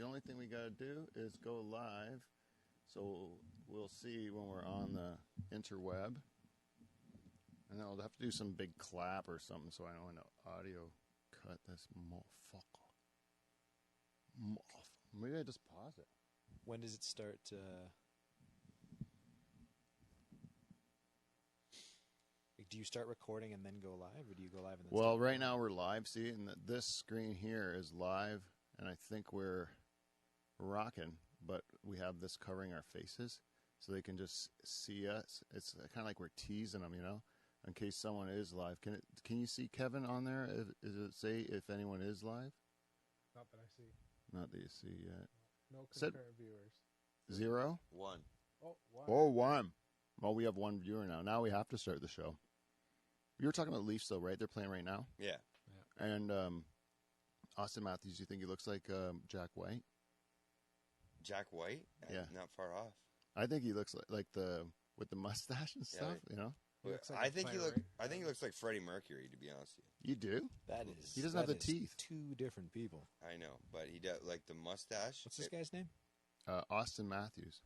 The only thing we got to do is go live. So we'll see when we're on the interweb. And then I'll have to do some big clap or something so I know when the audio cut this motherfucker. Maybe I just pause it. When does it start? Do you start recording and then go live, or do you go live and then Well, start right now we're live. See, and this screen here is live, and I think we're rocking, but we have this covering our faces so they can just see us. It's kind of like we're teasing them, you know, in case someone is live. Can you see Kevin on there? Does it say if anyone is live? Not that I see. Not that you see yet. No concurrent viewers. 0? 1. Oh, wow. Oh, 1. Well, we have 1 viewer now. Now we have to start the show. You were talking about Leafs, though, right? They're playing right now? Yeah. And Austin Matthews, you think he looks like Jack White? Jack White? Yeah. Not far off. I think he looks like with the mustache and stuff, you know? I think he looks like Freddie Mercury, to be honest with you. You do? That is. He doesn't have the teeth. Two different people. I know, but he does like the mustache. What's this guy's name? Austin Matthews.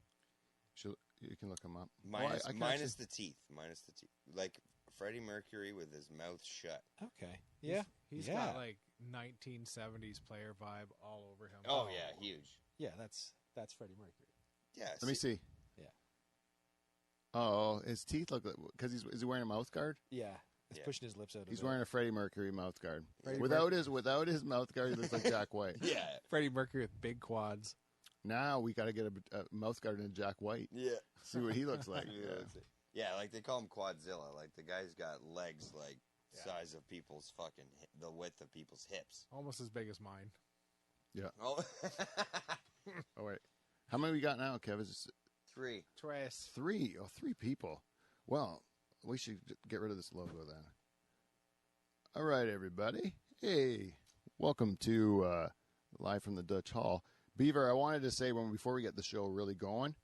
You can look him up. Minus actually... the teeth. Minus the teeth. Like Freddie Mercury with his mouth shut. Okay. Yeah. He's got like 1970s player vibe all over him. Oh, yeah, huge. Yeah, that's Freddie Mercury. Yeah. Let me see. Yeah. Oh, his teeth look like, because is he wearing a mouth guard? Yeah. He's pushing his lips out. He's wearing a Freddie Mercury mouth guard. Without his mouth guard, he looks like Jack White. Yeah. Freddie Mercury with big quads. Now we got to get a mouth guard in Jack White. Yeah. See what he looks like. Yeah, like they call him Quadzilla. Like the guy's got legs like size of people's the width of people's hips. Almost as big as mine. Yeah. Oh. Oh, wait. How many we got now, Kev? Is it 3. Tres. 3? Oh, 3 people. Well, we should get rid of this logo then. All right, everybody. Hey, welcome to Live from the Dutch Hall. Beaver, I wanted to say before we get the show really going,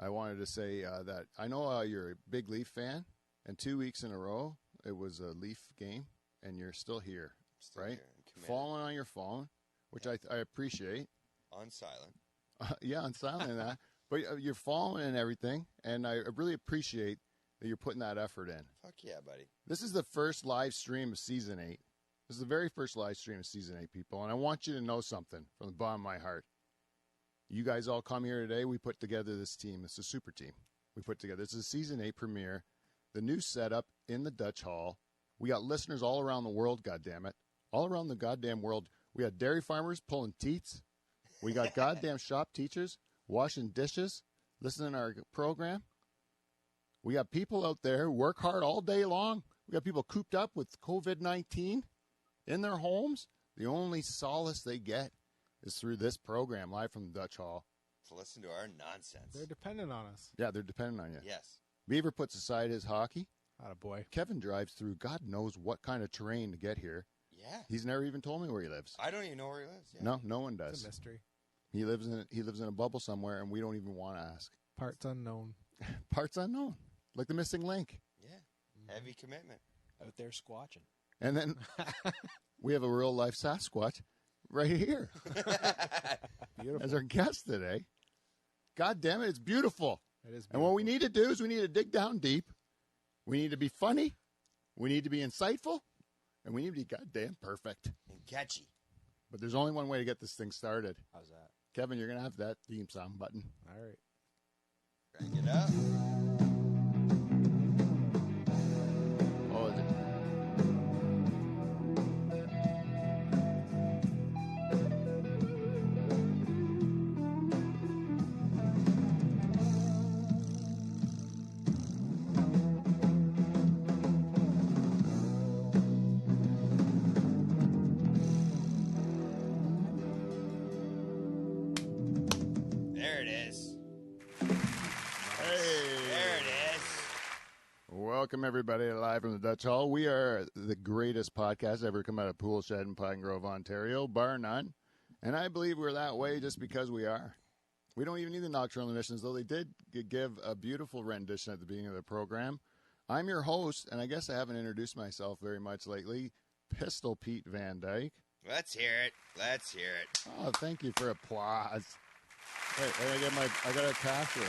I wanted to say that I know you're a big Leaf fan, and 2 weeks in a row it was a Leaf game, and you're still here, right? Here, following on your phone, which I appreciate. On silent. Yeah, on silent and that. But you're following and everything, and I really appreciate that you're putting that effort in. Fuck yeah, buddy. This is the first live stream of Season 8. This is the very first live stream of Season 8, people, and I want you to know something from the bottom of my heart. You guys all come here today. We put together this team. It's a super team. We put together. This is a Season 8 premiere, the new setup in the Dutch Hall. We got listeners all around the world, goddammit. All around the goddamn world. We got dairy farmers pulling teats. We got goddamn shop teachers washing dishes, listening to our program. We got people out there who work hard all day long. We got people cooped up with COVID-19 in their homes. The only solace they get is through this program, live from the Dutch Hall. To listen to our nonsense. They're dependent on us. Yeah, they're dependent on you. Yes. Beaver puts aside his hockey. Attaboy. Kevin drives through God knows what kind of terrain to get here. Yeah. He's never even told me where he lives. I don't even know where he lives. Yeah. No, no one does. It's a mystery. He lives in a bubble somewhere, and we don't even want to ask. Parts unknown. Parts unknown, like the missing link. Yeah. Heavy commitment. Out there squatching. And then we have a real life Sasquatch right here as our guest today. God damn it, it's beautiful. It is beautiful. And what we need to do is we need to dig down deep. We need to be funny. We need to be insightful. And we need to be goddamn perfect. And catchy. But there's only one way to get this thing started. How's that? Kevin, you're going to have that theme song button. All right. Crank it up. Oh, is it? There it is. Hey. There it is. Welcome, everybody, live from the Dutch Hall. We are the greatest podcast ever come out of Pool Shed in Pine Grove, Ontario, bar none. And I believe we're that way just because we are. We don't even need the nocturnal emissions, though they did give a beautiful rendition at the beginning of the program. I'm your host, and I guess I haven't introduced myself very much lately, Pistol Pete Van Dyke. Let's hear it. Let's hear it. Oh, thank you for applause. Wait, I got a capture.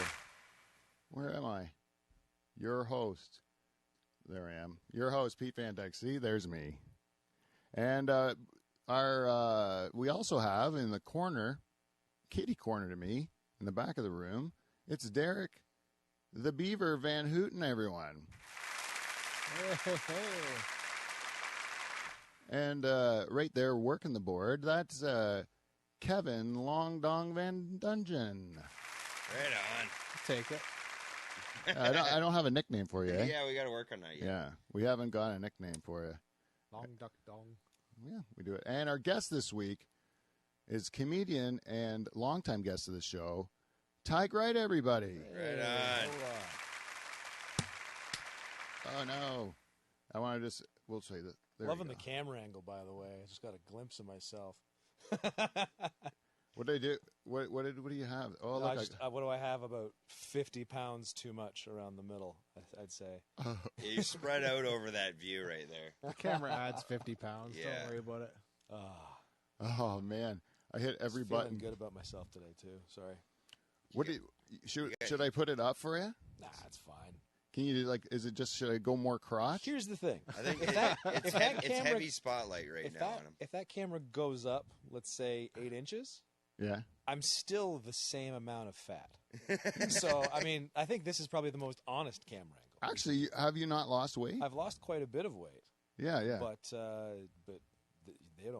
Where am I? Your host. There I am. Your host, Pete Van Dyke. See, there's me. And we also have in the corner, kitty corner to me, in the back of the room, it's Derek, the Beaver Van Houten, everyone. And right there working the board, that's Kevin Long Dong Van Dungeon. Right on. Take it. I don't have a nickname for you, eh? Yeah, we got to work on that yet. Yeah, we haven't got a nickname for you. Long duck dong. Yeah, we do it. And our guest this week is comedian and longtime guest of the show, Tige Wright, everybody. Right on. Oh, no. I want to we'll say that. Loving the camera angle, by the way. I just got a glimpse of myself. What did I do? What do you have? Oh, No, look. what do I have? About 50 pounds too much around the middle, I'd say. Oh. Yeah, you spread out over that view right there. The camera adds 50 pounds. Yeah. Don't worry about it. Oh, man. I hit every Just feeling button. good about myself today, too. Sorry. What should I put it up for you? Nah, it's fine. Can you do, is it just, should I go more crotch? Here's the thing. I think if that it's camera- heavy spotlight right now on him. If that camera goes up, let's say 8 inches, Yeah. I'm still the same amount of fat. So, I mean, I think this is probably the most honest camera angle. Actually, have you not lost weight? I've lost quite a bit of weight, Yeah. but they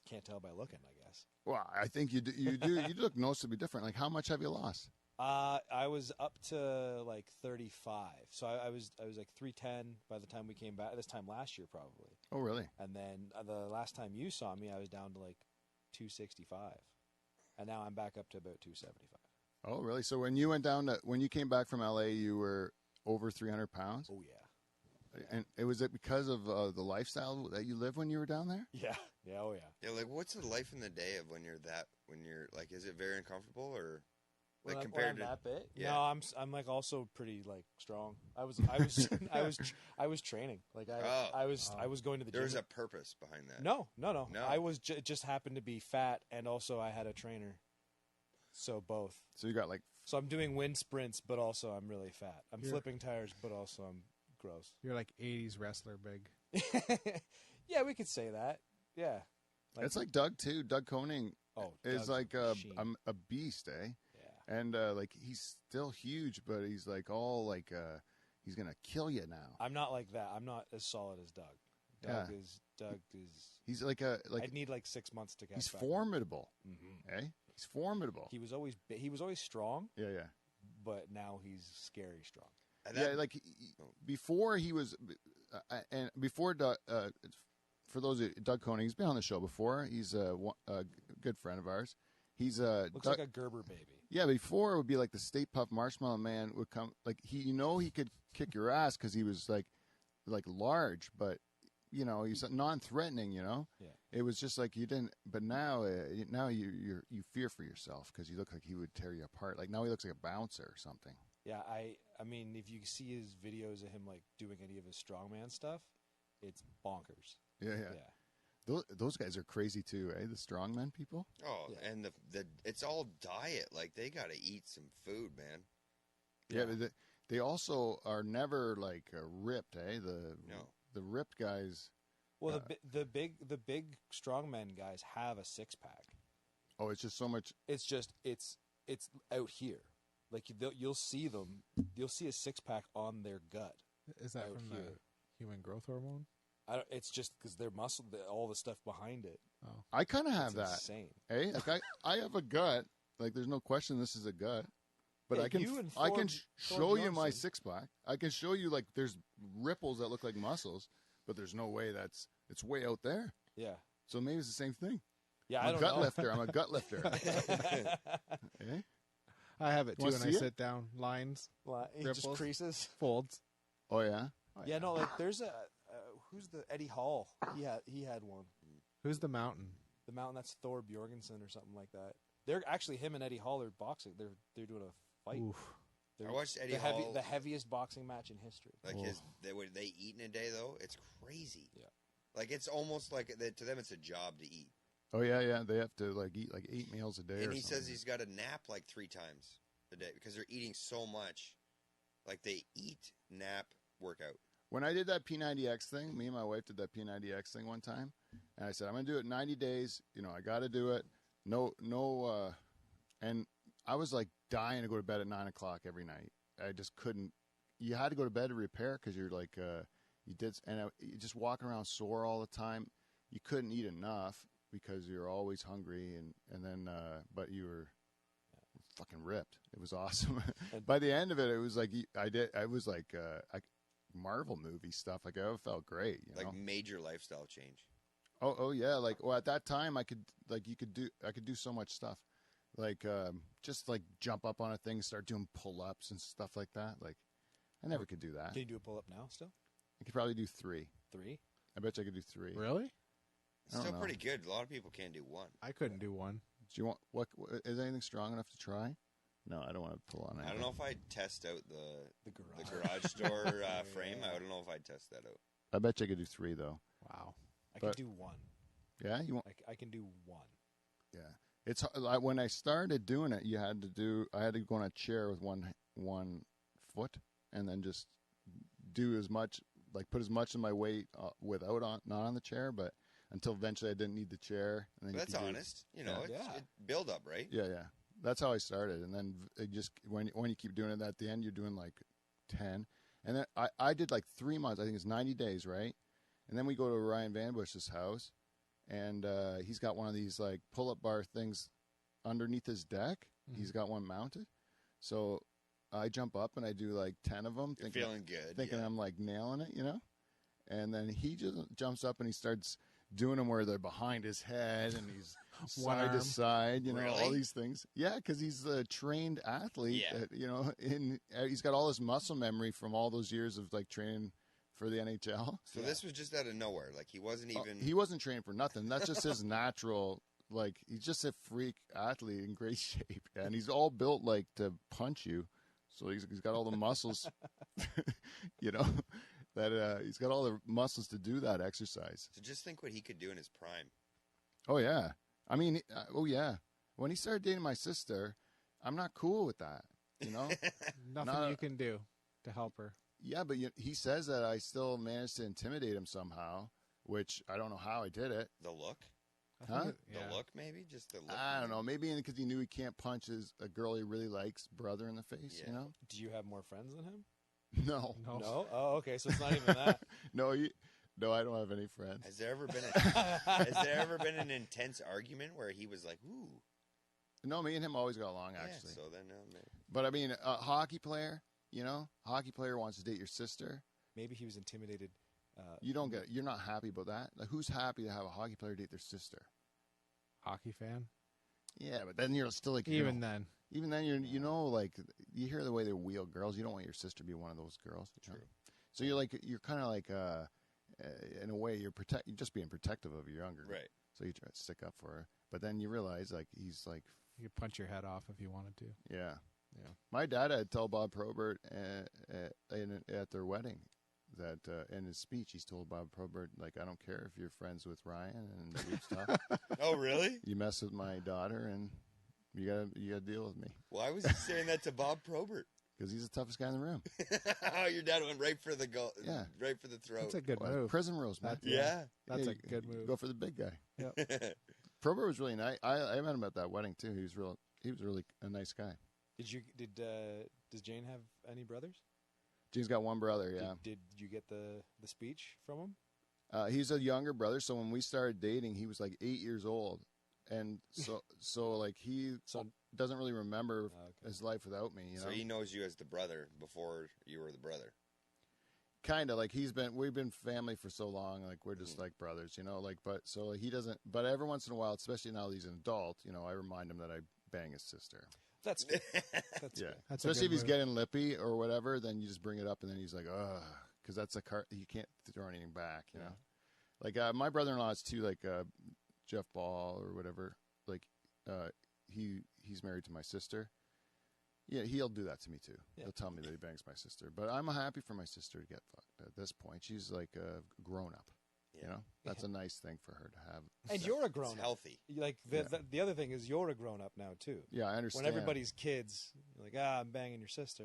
can't tell by looking, I guess. Well, I think you do. You look noticeably different. Like, how much have you lost? I was up to like 35, so I was like 310 by the time we came back. This time last year, probably. Oh, really? And then the last time you saw me, I was down to like 265, and now I'm back up to about 275. Oh, really? So when you came back from LA, you were over 300 pounds? Oh yeah. And was it because of the lifestyle that you lived when you were down there? Yeah. Yeah. Oh yeah. Yeah, like what's the life in the day of when you're like, is it very uncomfortable or like compared to that bit? Yeah. No, I'm like also pretty like strong. I was training. Like I was going to the gym. there was a purpose behind that? No. No. I was just happened to be fat, and also I had a trainer. So both. So you got like. So I'm doing wind sprints, but also I'm really fat. I'm flipping tires, but also I'm gross. You're like 80s wrestler big. Yeah, we could say that. Yeah. It's like Doug too. Doug Koning is Doug's like machine. a beast, eh? Yeah. And like he's still huge, but he's like all like he's gonna kill you now. I'm not like that. I'm not as solid as Doug. Doug is. He's like I'd need like 6 months to get. he's back. formidable, Mhm. eh? He's formidable. He was always strong, Yeah. but now he's scary strong. And Yeah, that- like before he was, and before Doug, for those of Doug Koning, he's been on the show before. He's a good friend of ours. He's Looks Doug, like a Gerber baby. yeah. Before it would be like the State Puff Marshmallow Man would come, like he could kick your ass because he was like large, but he's non-threatening. Yeah. It was just like you didn't. But now you fear for yourself because you look like he would tear you apart. Like now he looks like a bouncer or something. Yeah, I mean, if you see his videos of him like doing any of his strongman stuff, it's bonkers. Yeah. Those guys are crazy too, eh? The strongman people. Oh, Yeah. and the it's all diet. Like they got to eat some food, man. Yeah, but they also are never like ripped, eh? No. The ripped guys. Well, the big strongman guys have a 6-pack. Oh, it's just so much. It's just it's out here. Like you'll see them. You'll see a 6-pack on their gut. Is that Out from here. the human growth hormone? It's just because their muscle, all the stuff behind it. Oh. I kind of have It's that. insane. Eh? Like I have a gut. Like there's no question this is a gut. But Yeah, I can you and I can Thor show you my Bjornsson. 6-pack. I can show you like there's ripples that look like muscles, but there's no way it's way out there. Yeah. So maybe it's the same thing. Yeah, I'm I a don't gut know. lifter. I'm a gut lifter. Eh? I have it too, Wanna and I see it? sit down. Lines, It just Ripples. creases. folds. Oh yeah. Oh, Yeah, no, like there's a who's the Eddie Hall? He had one. Who's the mountain? The mountain, that's Thor Bjorgensen or something like that. They're actually him and Eddie Hall are boxing. They're doing a fight. Oof. They're I watched Eddie Hall. the heaviest boxing match in history. Like what they eat in a day though, it's crazy. Yeah. Like it's almost like to them it's a job to eat. Oh yeah. They have to like eat like 8 meals a day. And or he says something. he's got to nap like 3 times a day because they're eating so much. Like they eat, nap, workout. When I did that P90X thing, me and my wife did that P90X thing one time, and I said I'm gonna do it 90 days. You know, I got to do it. No. And I was like dying to go to bed at 9 o'clock every night. I just couldn't. You had to go to bed to repair because you're like you did, and you just walking around sore all the time. You couldn't eat enough because you're always hungry, and then but you were fucking ripped. It was awesome. By the end of it, it was like I was like Marvel movie stuff. Like I felt great. You know? Like major lifestyle change. Oh yeah. Like at that time, I could do so much stuff. Like just like jump up on a thing, start doing pull-ups and stuff like that. Like I never could do that. Can you do a pull-up now still? I could probably do 3. 3? I bet you I could do 3. Really? I Still don't know. pretty good. A lot of people can't do 1. I couldn't do one. Do you want what? Is anything strong enough to try? No, I don't want to pull on it. I don't know if I'd test out the garage garage door frame. I don't know if I'd test that out. I bet you I could do 3 though. Wow. I can But- do 1. Yeah, you want? I can do 1. Yeah, it's like when I started doing it. I had to go on a chair with one foot, and then just do as much, like put as much of my weight not on the chair, but until eventually I didn't need the chair. And then But that's you can do- honest. You know, Yeah. it's build up, right? Yeah. That's how I started, and then it just when you keep doing it, at the end you're doing like 10, and then I did like 3 months. I think it's 90 days, right? And then we go to Ryan Van Bush's house, and he's got one of these like pull-up bar things underneath his deck. Mm-hmm. He's got one mounted, so I jump up and I do like 10 of them, You're feeling good. thinking yeah. I'm like nailing it, you know. And then he just jumps up and he starts doing them where they're behind his head and he's One side to arm. side, you know, all Really? these things. Yeah, because he's a trained athlete. Yeah. You know, he's got all this muscle memory from all those years of like training for the NHL. So this was just out of nowhere. Like he wasn't even. He wasn't trained for nothing. That's just his natural. Like he's just a freak athlete in great shape, and he's all built like to punch you. So he's got all the muscles, you know, that he's got all the muscles to do that exercise. So just think what he could do in his prime. Oh yeah, I mean, oh yeah. When he started dating my sister, I'm not cool with that. You know. Nothing Not- you can do to help her. Yeah, but he says that I still managed to intimidate him somehow, which I don't know how I did it. The look, I think Huh? the look, maybe just the look. I don't know. Maybe because he knew he can't punch a girl he really likes brother in the face. Yeah. You know? Do you have more friends than him? No, No. Oh, okay. So it's not even that. no, no. I don't have any friends. Has there ever been an intense argument where he was like, "Ooh"? No, me and him always got along actually. Yeah, so then, maybe. But I mean, a hockey player. You know, hockey player wants to date your sister. Maybe he was intimidated. You're not happy about that. Like, who's happy to have a hockey player date their sister? Hockey fan. Yeah, but then you're still like Even then. Even then, like you hear the way they wheel girls. You don't want your sister to be one of those girls. You know? True. So you're kind of like in a way you're just being protective of your younger. Right. So you try to stick up for her, but then you realize like he's like, You could punch your head off if you wanted to. yeah. Yeah. My dad had told Bob Probert at their wedding that in his speech he's told Bob Probert, like, I don't care if you're friends with Ryan and Reeves tough. Oh, really? You mess with my daughter and you gotta deal with me Why was he saying that to Bob Probert? because he's the toughest guy in the room. Oh, your dad went right for the goal. Yeah. Right for the throat. That's a good Well, move. prison rules, man. yeah. That's Yeah, a good move. Go for the big guy. Yep. Probert was really nice. I met him at that wedding too. He was really a nice guy. Does Jane have any brothers? Jane's got one brother. Yeah, Did you get the speech from him? he's a younger brother. So when we started dating, he was like 8 years old, and so like he doesn't really remember Okay. his life without me. You know, So he knows you as the brother before you were the brother. kind of like we've been family for so long. Like we're just like brothers. You know, like so he doesn't. But every once in a while, especially now that he's an adult, you know, I remind him that I bang his sister. That's good. That's Yeah, good. That's a especially if good he's move. getting lippy or whatever, then you just bring it up, and then he's like, ugh, because that's a card you can't throw anything back, you know. Like my brother-in-law is too, like Jeff Ball or whatever. Like he's married to my sister. Yeah, he'll do that to me too. Yeah. He'll tell me that he bangs my sister, but I'm happy for my sister to get fucked at this point. She's like grown up. You know, that's a nice thing for her to have. And you're a It's grown up. healthy. Like the other thing is you're a grown up now too. Yeah, I understand. When everybody's kids, you're like, I'm banging your sister.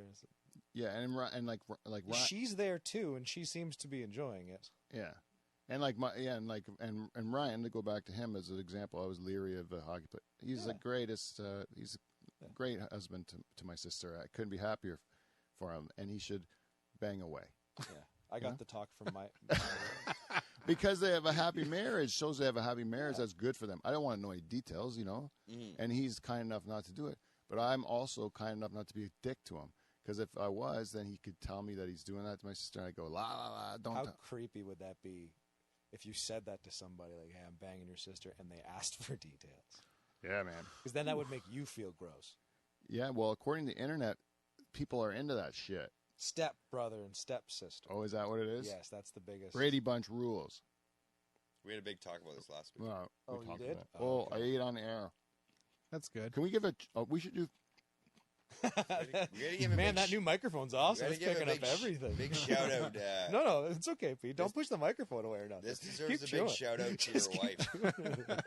Yeah, and like Ryan, She's there too, and she seems to be enjoying it. yeah, and like and Ryan, to go back to him as an example, I was leery of the hockey, but he's the greatest. He's a great husband to my sister. I couldn't be happier for him, and he should bang away. Yeah, I got the talk from my Because they have a happy marriage, shows they have a happy marriage. That's good for them. I don't want to know any details, you know. And he's kind enough not to do it, but I'm also kind enough not to be a dick to him. Because if I was, then he could tell me that he's doing that to my sister, and I go, la la la, don't. How creepy would that be if you said that to somebody, like, "Hey, I'm banging your sister," and they asked for details? Yeah, man. Because then that would make you feel gross. Yeah, well, according to the internet, people are into that shit. Step brother and stepsister. Oh, is that what it is? Yes, that's the biggest. Brady Bunch rules. We had a big talk about this last week. Well, Oh, we you talked did? about it. Oh, I ate on the air. That's good. Can we give it? We should do. We gotta give a Man, big that new microphone's awesome. we It's gotta give picking a up big everything. Big shout out. No, it's okay, Pete. Don't push the microphone away or nothing. This deserves Keep a big chewing. shout out to Just your keep wife.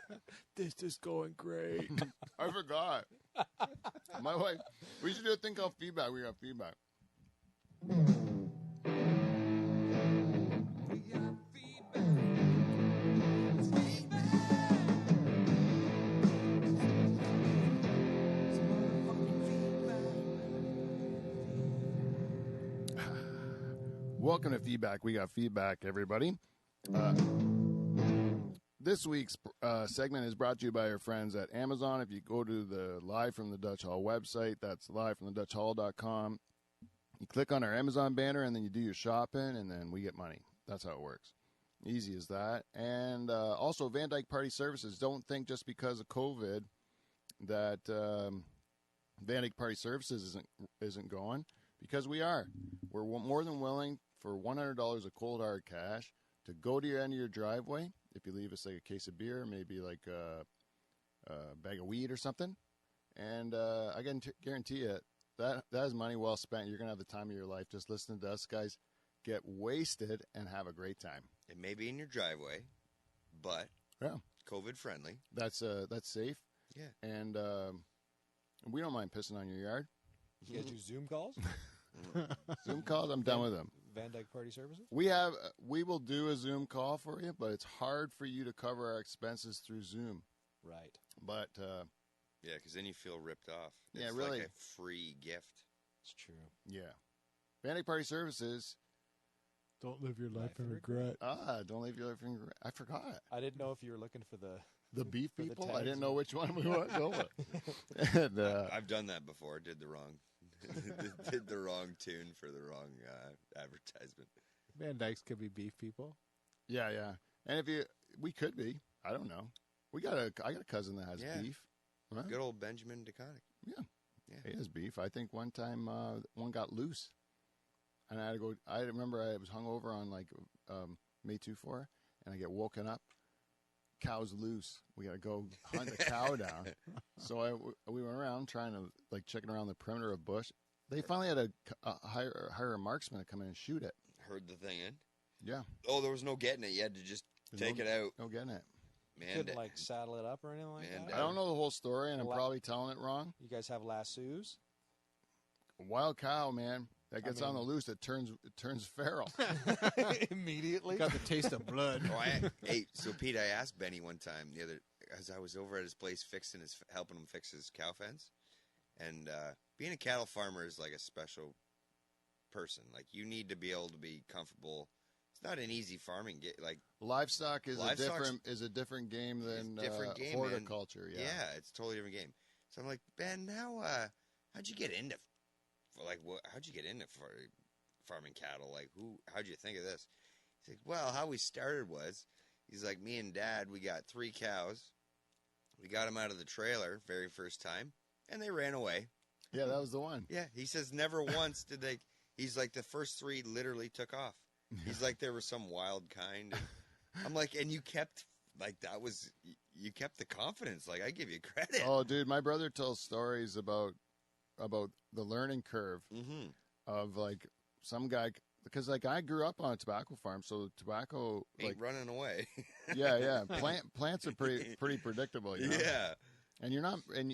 This is going great. I forgot. My wife. We should do a thing called feedback. We got feedback. Welcome to feedback. We got feedback, everybody. This week's segment is brought to you by our friends at Amazon. If you go to the Live from the Dutch Hall website, that's livefromthedutchhall.com. You click on our Amazon banner, and then you do your shopping, and then we get money. That's how it works. Easy as that. And also, Van Dyke Party Services. Don't think just because of COVID that Van Dyke Party Services isn't going, because we are. We're more than willing for $100 of cold hard cash to go to your end of your driveway. If you leave us like a case of beer, maybe like a bag of weed or something, and I can guarantee you that is money well spent. You're gonna have the time of your life just listening to us guys get wasted and have a great time. It may be in your driveway, but Yeah, COVID friendly. that's safe. Yeah. And we don't mind pissing on your yard. You guys do Zoom calls? Zoom calls, I'm done with them. Van Dyke Party Services? We will do a Zoom call for you, but it's hard for you to cover our expenses through Zoom. Right. But Yeah, because then you feel ripped off. It's Yeah, really. like a free gift. It's true. yeah, Van Dyke Party Services. Don't live your life in regret. Don't leave your finger. I forgot. I didn't know if you were looking for the Beef For the people? I tags. didn't know which one we was over. And, I've done that before. Did the wrong, did the wrong tune for the wrong advertisement. Van Dykes could be beef people. yeah. And we could be. I don't know. I got a cousin that has Yeah. beef. Huh? Good old Benjamin DeConnick. He has beef. I think one time one got loose. And I had to go. I remember I was hungover on like May 2-4, and I get woken up. Cow's loose. We got to go hunt the cow down. So we went around trying to like checking around the perimeter of bush. They finally had to hire a marksman to come in and shoot it. Heard the thing in. Yeah. Oh, there was no getting it. You had to just take it out. No getting it. Man, couldn't like saddle it up or anything like Man, that? I don't know the whole story, and I'm La- probably telling it wrong. You guys have lassos? A wild cow, man, that gets on the loose, it turns feral. Immediately? Got the taste of blood. So Pete, I asked Benny one time as I was over at his place helping him fix his cow fence, and being a cattle farmer is like a special person. Like you need to be able to be comfortable. It's not an easy farming like Livestock is Livestock's- a different game than different game, man. horticulture. Yeah. it's a totally different game. So I'm like, Ben, how'd you get into farming cattle? Like, how'd you think of this? He's like, well, how we started was, he's like, me and Dad, we got 3 cows. We got them out of the trailer very first time, and they ran away. Yeah, that was the one. Yeah, he says never once did they. He's like, the first 3 literally took off. He's like, there was some wild kind. And I'm like, and you kept you kept the confidence. Like, I give you credit. Oh, dude, my brother tells stories about the learning curve Mm-hmm. of like some guy. because like I grew up on a tobacco farm, so tobacco Ain't like running away. yeah. Plants are pretty predictable. You know? Yeah. And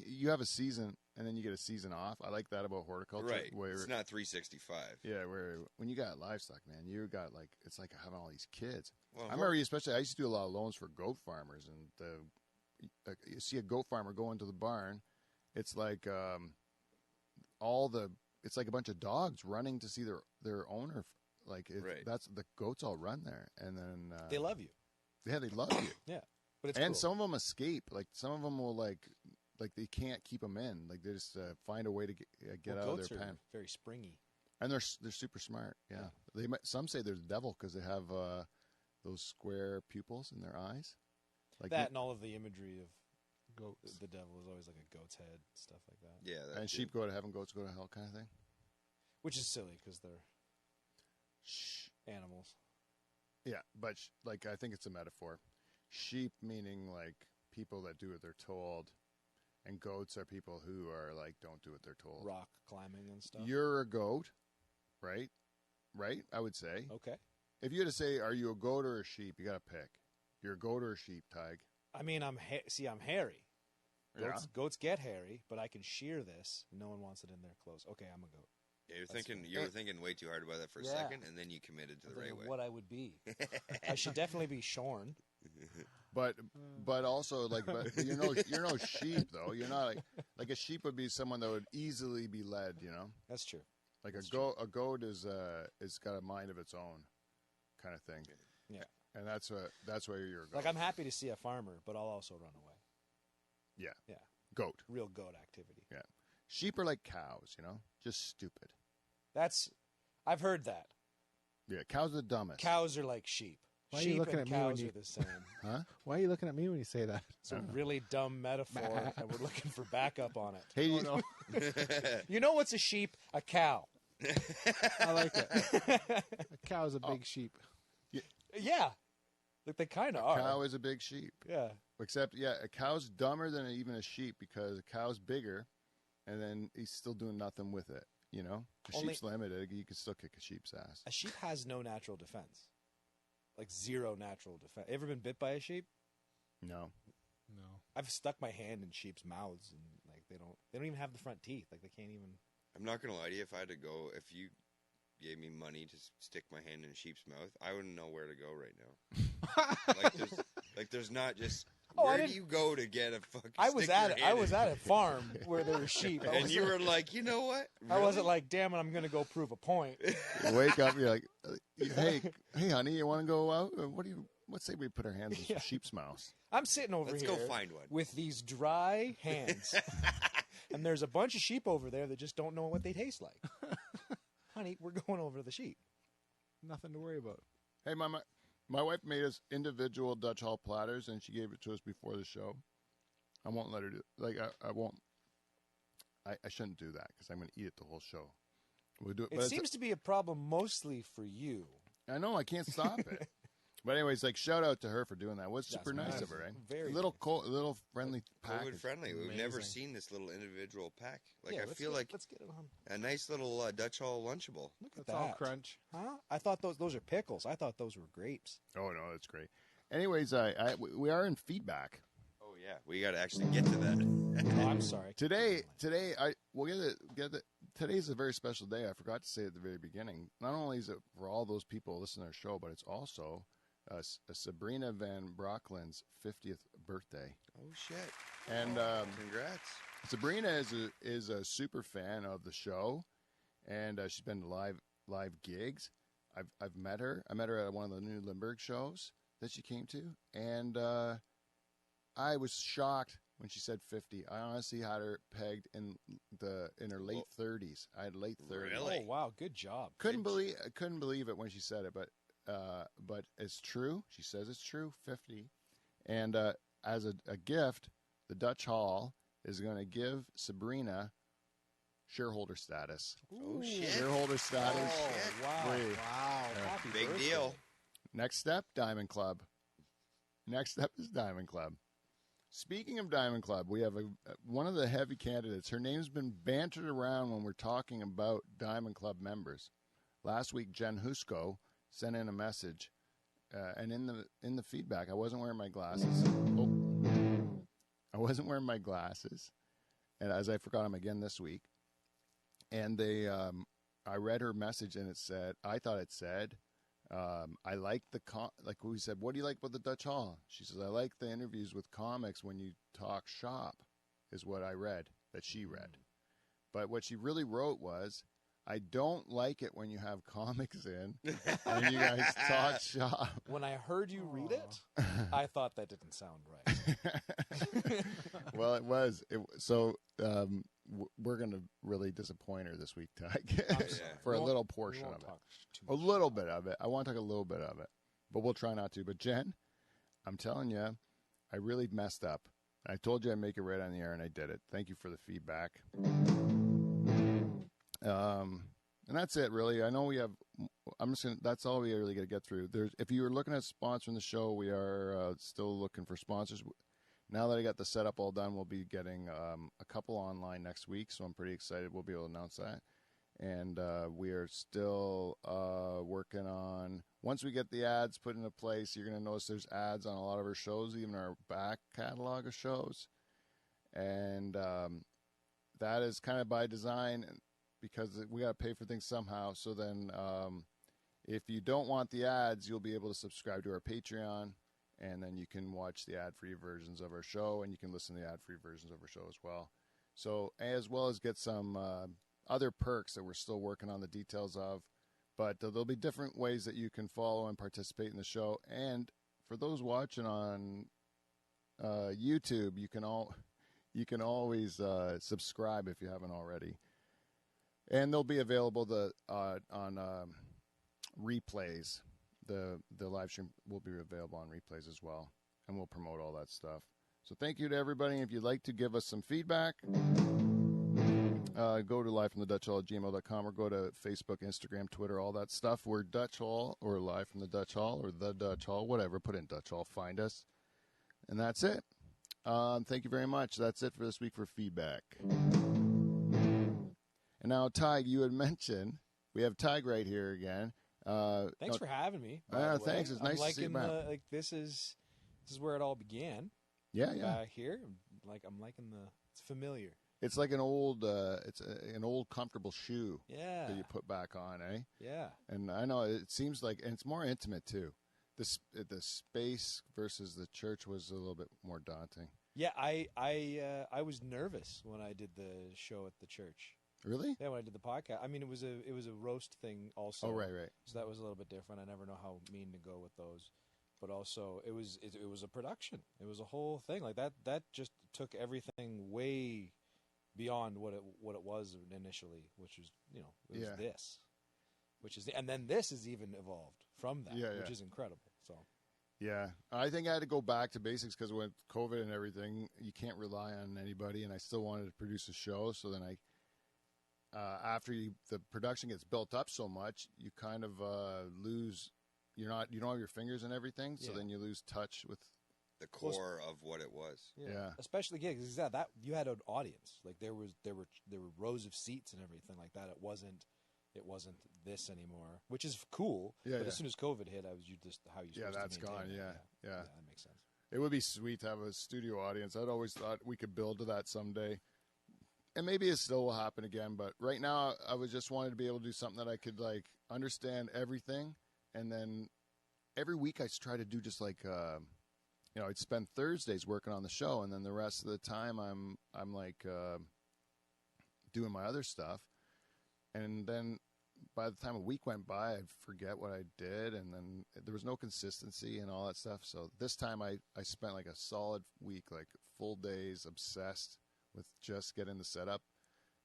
you have a season, and then you get a season off. I like that about horticulture. Right. Where, It's not 365. yeah, where when you got livestock, man, you got like it's like having all these kids. Well, I remember, especially I used to do a lot of loans for goat farmers, and you see a goat farmer go into the barn, it's like it's like a bunch of dogs running to see their owner. Like that's the goats all run there, and then They love you. Yeah, they love you. Yeah, but it's and cool. some of them escape. Like some of them will like they can't keep them in. Like they just find a way to get out of goats their are pen. very springy. And they're super smart. Yeah, some say they're the devil because they have those square pupils in their eyes. Like That and all of the imagery of Goats. the devil is always like a goat's head, stuff like that. Yeah. and sheep go to heaven, goats go to hell, kind of thing. Which is silly because they're animals. Yeah, but like I think it's a metaphor. Sheep meaning like people that do what they're told, and goats are people who are like don't do what they're told. Rock climbing and stuff. You're a goat, right? Right? I would say. Okay. If you had to say, are you a goat or a sheep? You got to pick. You're a goat or a sheep, Tige. I mean, I'm hairy. Yeah. Goats get hairy, but I can shear this. No one wants it in their clothes. Okay, I'm a goat. Yeah, you were thinking way too hard about that for a Yeah. second, and then you committed to the right way. What I would be. I should definitely be shorn. But also like you're no sheep though. You're not like a sheep would be someone that would easily be led. You know, That's true. like That's a goat is got a mind of its own, kind of thing. Yeah. And that's why you're a goat. Like I'm happy to see a farmer, but I'll also run away. Yeah. Yeah. Goat. Real goat activity. Yeah. Sheep are like cows. You know, just stupid. I've heard that. Yeah. Cows are the dumbest. Cows are like sheep. Why are you Sheep looking and at me when cows you- are the same. Huh? Why are you looking at me when you say that? It's a really dumb metaphor, and we're looking for backup on it. Hey, Oh, no. You know what's a sheep? A cow. I like it. A cow is a big sheep. Yeah. Like they kind of are. cow is a big sheep. Yeah. Except, a cow's dumber than even a sheep because a cow's bigger, and then he's still doing nothing with it. You know, a Only- sheep's limited. You can still kick a sheep's ass. A sheep has no natural defense. Like zero natural defense. Ever been bit by a sheep? No. No. I've stuck my hand in sheep's mouths, and like they don't even have the front teeth. Like they can't even. I'm not gonna lie to you. If you gave me money to stick my hand in a sheep's mouth, I wouldn't know where to go right now. there's not just. Oh, Where do you go to get a fucking? I was at a farm where there were sheep. And you were like, you know what? I wasn't like, damn it, I'm gonna go prove a point. You wake up, you're like, hey, honey, you want to go out? Let's say we put our hands in Yeah. sheep's mouths. I'm sitting over Let's here go find one. with these dry hands, and there's a bunch of sheep over there that just don't know what they taste like. Honey, we're going over to the sheep. Nothing to worry about. Hey, my wife made us individual Dutch Hall platters, and she gave it to us before the show. I won't let her do it. I won't. I shouldn't do that because I'm going to eat it the whole show. We'll do it. It seems to be a problem mostly for you. I know I can't stop it. But anyways, like shout out to her for doing that. It was super That's nice nice. of her, right? Very little friendly package. COVID friendly. We've never Amazing. seen this little individual pack. Like Yeah, I feel like let's get it on. a nice little Dutch Hall Lunchable. Look at That's all that. crunch. Huh? I thought those are pickles. I thought those were grapes. Oh no, that's great. Anyways, we are in feedback Oh yeah, we got to actually get to that. Oh, I'm sorry. today. We'll get it. Today's a very special day. I forgot to say at the very beginning. Not only is it for all those people listening to our show, but it's also Sabrina Van Brocklin's 50th birthday. Oh shit! And Congrats. Sabrina is a super fan of the show, and she's been to live gigs. I've met her. I met her at one of the new Limburg shows that she came to, and I was shocked when she said 50. I honestly had her pegged in her late 30s. I had late 30s. Really? Oh wow, good job. Couldn't believe it when she said it, but it's true. She says it's true. 50, and as a gift, the Dutch Hall is going to give Sabrina shareholder status. Oh shit! Shareholder status. Oh, shit. wow. Free. Wow. Yeah. Happy Big birthday. deal. Next step, Diamond Club. Next step is Diamond Club. Speaking of Diamond Club, we have one of the heavy candidates. Her name's been bantered around when we're talking about Diamond Club members. last week Jen Husko sent in a message, and in the feedback, I wasn't wearing my glasses. I wasn't wearing my glasses, and as I forgot them again this week. And I read her message, and I thought it said, I like like we said, what do you like about the Dutch Hall? She says, I like the interviews with comics when you talk shop, is what I read, that she read. But what she really wrote was, I don't like it when you have comics in and you guys talk shop. When I heard you read it, I thought that didn't sound right. Well, it was. We're going to really disappoint her this week, Tig, for a little portion of it. A little bit of it. I want to talk a little bit of it, but we'll try not to. But Jen, I'm telling you, I really messed up. I told you I'd make it right on the air, and I did it. Thank you for the feedback. And that's it, really. I know we have. That's all we really got to get through. If you were looking at sponsoring the show, we are still looking for sponsors. Now that I got the setup all done, we'll be getting a couple online next week, so I'm pretty excited. We'll be able to announce that. And we are still working on, once we get the ads put into place, you're going to notice there's ads on a lot of our shows, even our back catalog of shows. And that is kind of by design, because we got to pay for things somehow. So then if you don't want the ads, you'll be able to subscribe to our Patreon. And then you can watch the ad-free versions of our show, and you can listen to the ad-free versions of our show as well. So, as well as get some other perks that we're still working on the details of. But there'll be different ways that you can follow and participate in the show. And for those watching on YouTube, you can always subscribe if you haven't already. And they'll be available on replays. The live stream will be available on replays as well, and we'll promote all that stuff. So thank you to everybody. If you'd like to give us some feedback, go to livefromthedutchhall@gmail.com or go to Facebook, Instagram, Twitter, all that stuff. We're Dutch Hall or Live from the Dutch Hall or The Dutch Hall, whatever. Put in Dutch Hall, find us. And that's it. Thank you very much. That's it for this week for feedback. And now, Tige, you had mentioned, we have Tige right here again. Thanks for having me. Thanks. It's nice to see you back. This is where it all began. Yeah. Here, I'm liking it's familiar. It's like an old, an old comfortable shoe. Yeah. That you put back on, eh? Yeah. And I know it seems like, and it's more intimate too. The space versus the church was a little bit more daunting. Yeah, I was nervous when I did the show at the church. Really? Yeah, when I did the podcast. I mean, it was a roast thing also. Oh, right. So that was a little bit different. I never know how mean to go with those. But also, it was a production. It was a whole thing. Like that just took everything way beyond what it was initially, which was, this. And then this has even evolved from that, which is incredible. So yeah, I think I had to go back to basics because with COVID and everything, you can't rely on anybody, and I still wanted to produce a show. So then after the production gets built up so much, you kind of lose. You don't have your fingers in everything, so then you lose touch with the core of what it was. Yeah. Especially gigs, that you had an audience. Like there were rows of seats and everything like that. It wasn't this anymore, which is cool. Yeah, but as soon as COVID hit, how you yeah, that's gone. Yeah, yeah, that makes sense. It would be sweet to have a studio audience. I'd always thought we could build to that someday. And maybe it still will happen again, but right now I was just wanted to be able to do something that I could like understand everything, and then every week I try to do just like I'd spend Thursdays working on the show, and then the rest of the time I'm like doing my other stuff, and then by the time a week went by, I'd forget what I did, and then there was no consistency and all that stuff. So this time I spent like a solid week, like full days, obsessed with just getting the setup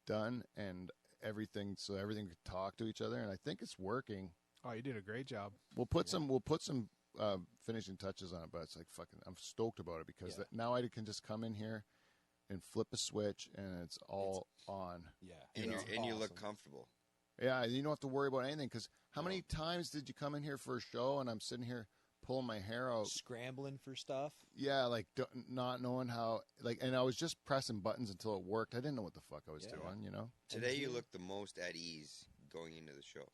done and everything, so everything could talk to each other, and I think it's working. Oh, you did a great job. We'll put some finishing touches on it, but it's like I'm stoked about it because now I can just come in here and flip a switch and it's all on. Yeah, and you look comfortable. Yeah, you don't have to worry about anything because how many times did you come in here for a show and I'm sitting here pulling my hair out, scrambling for stuff? Yeah, like not knowing how, and I was just pressing buttons until it worked. I didn't know what the fuck I was doing, Today you look the most at ease going into the show.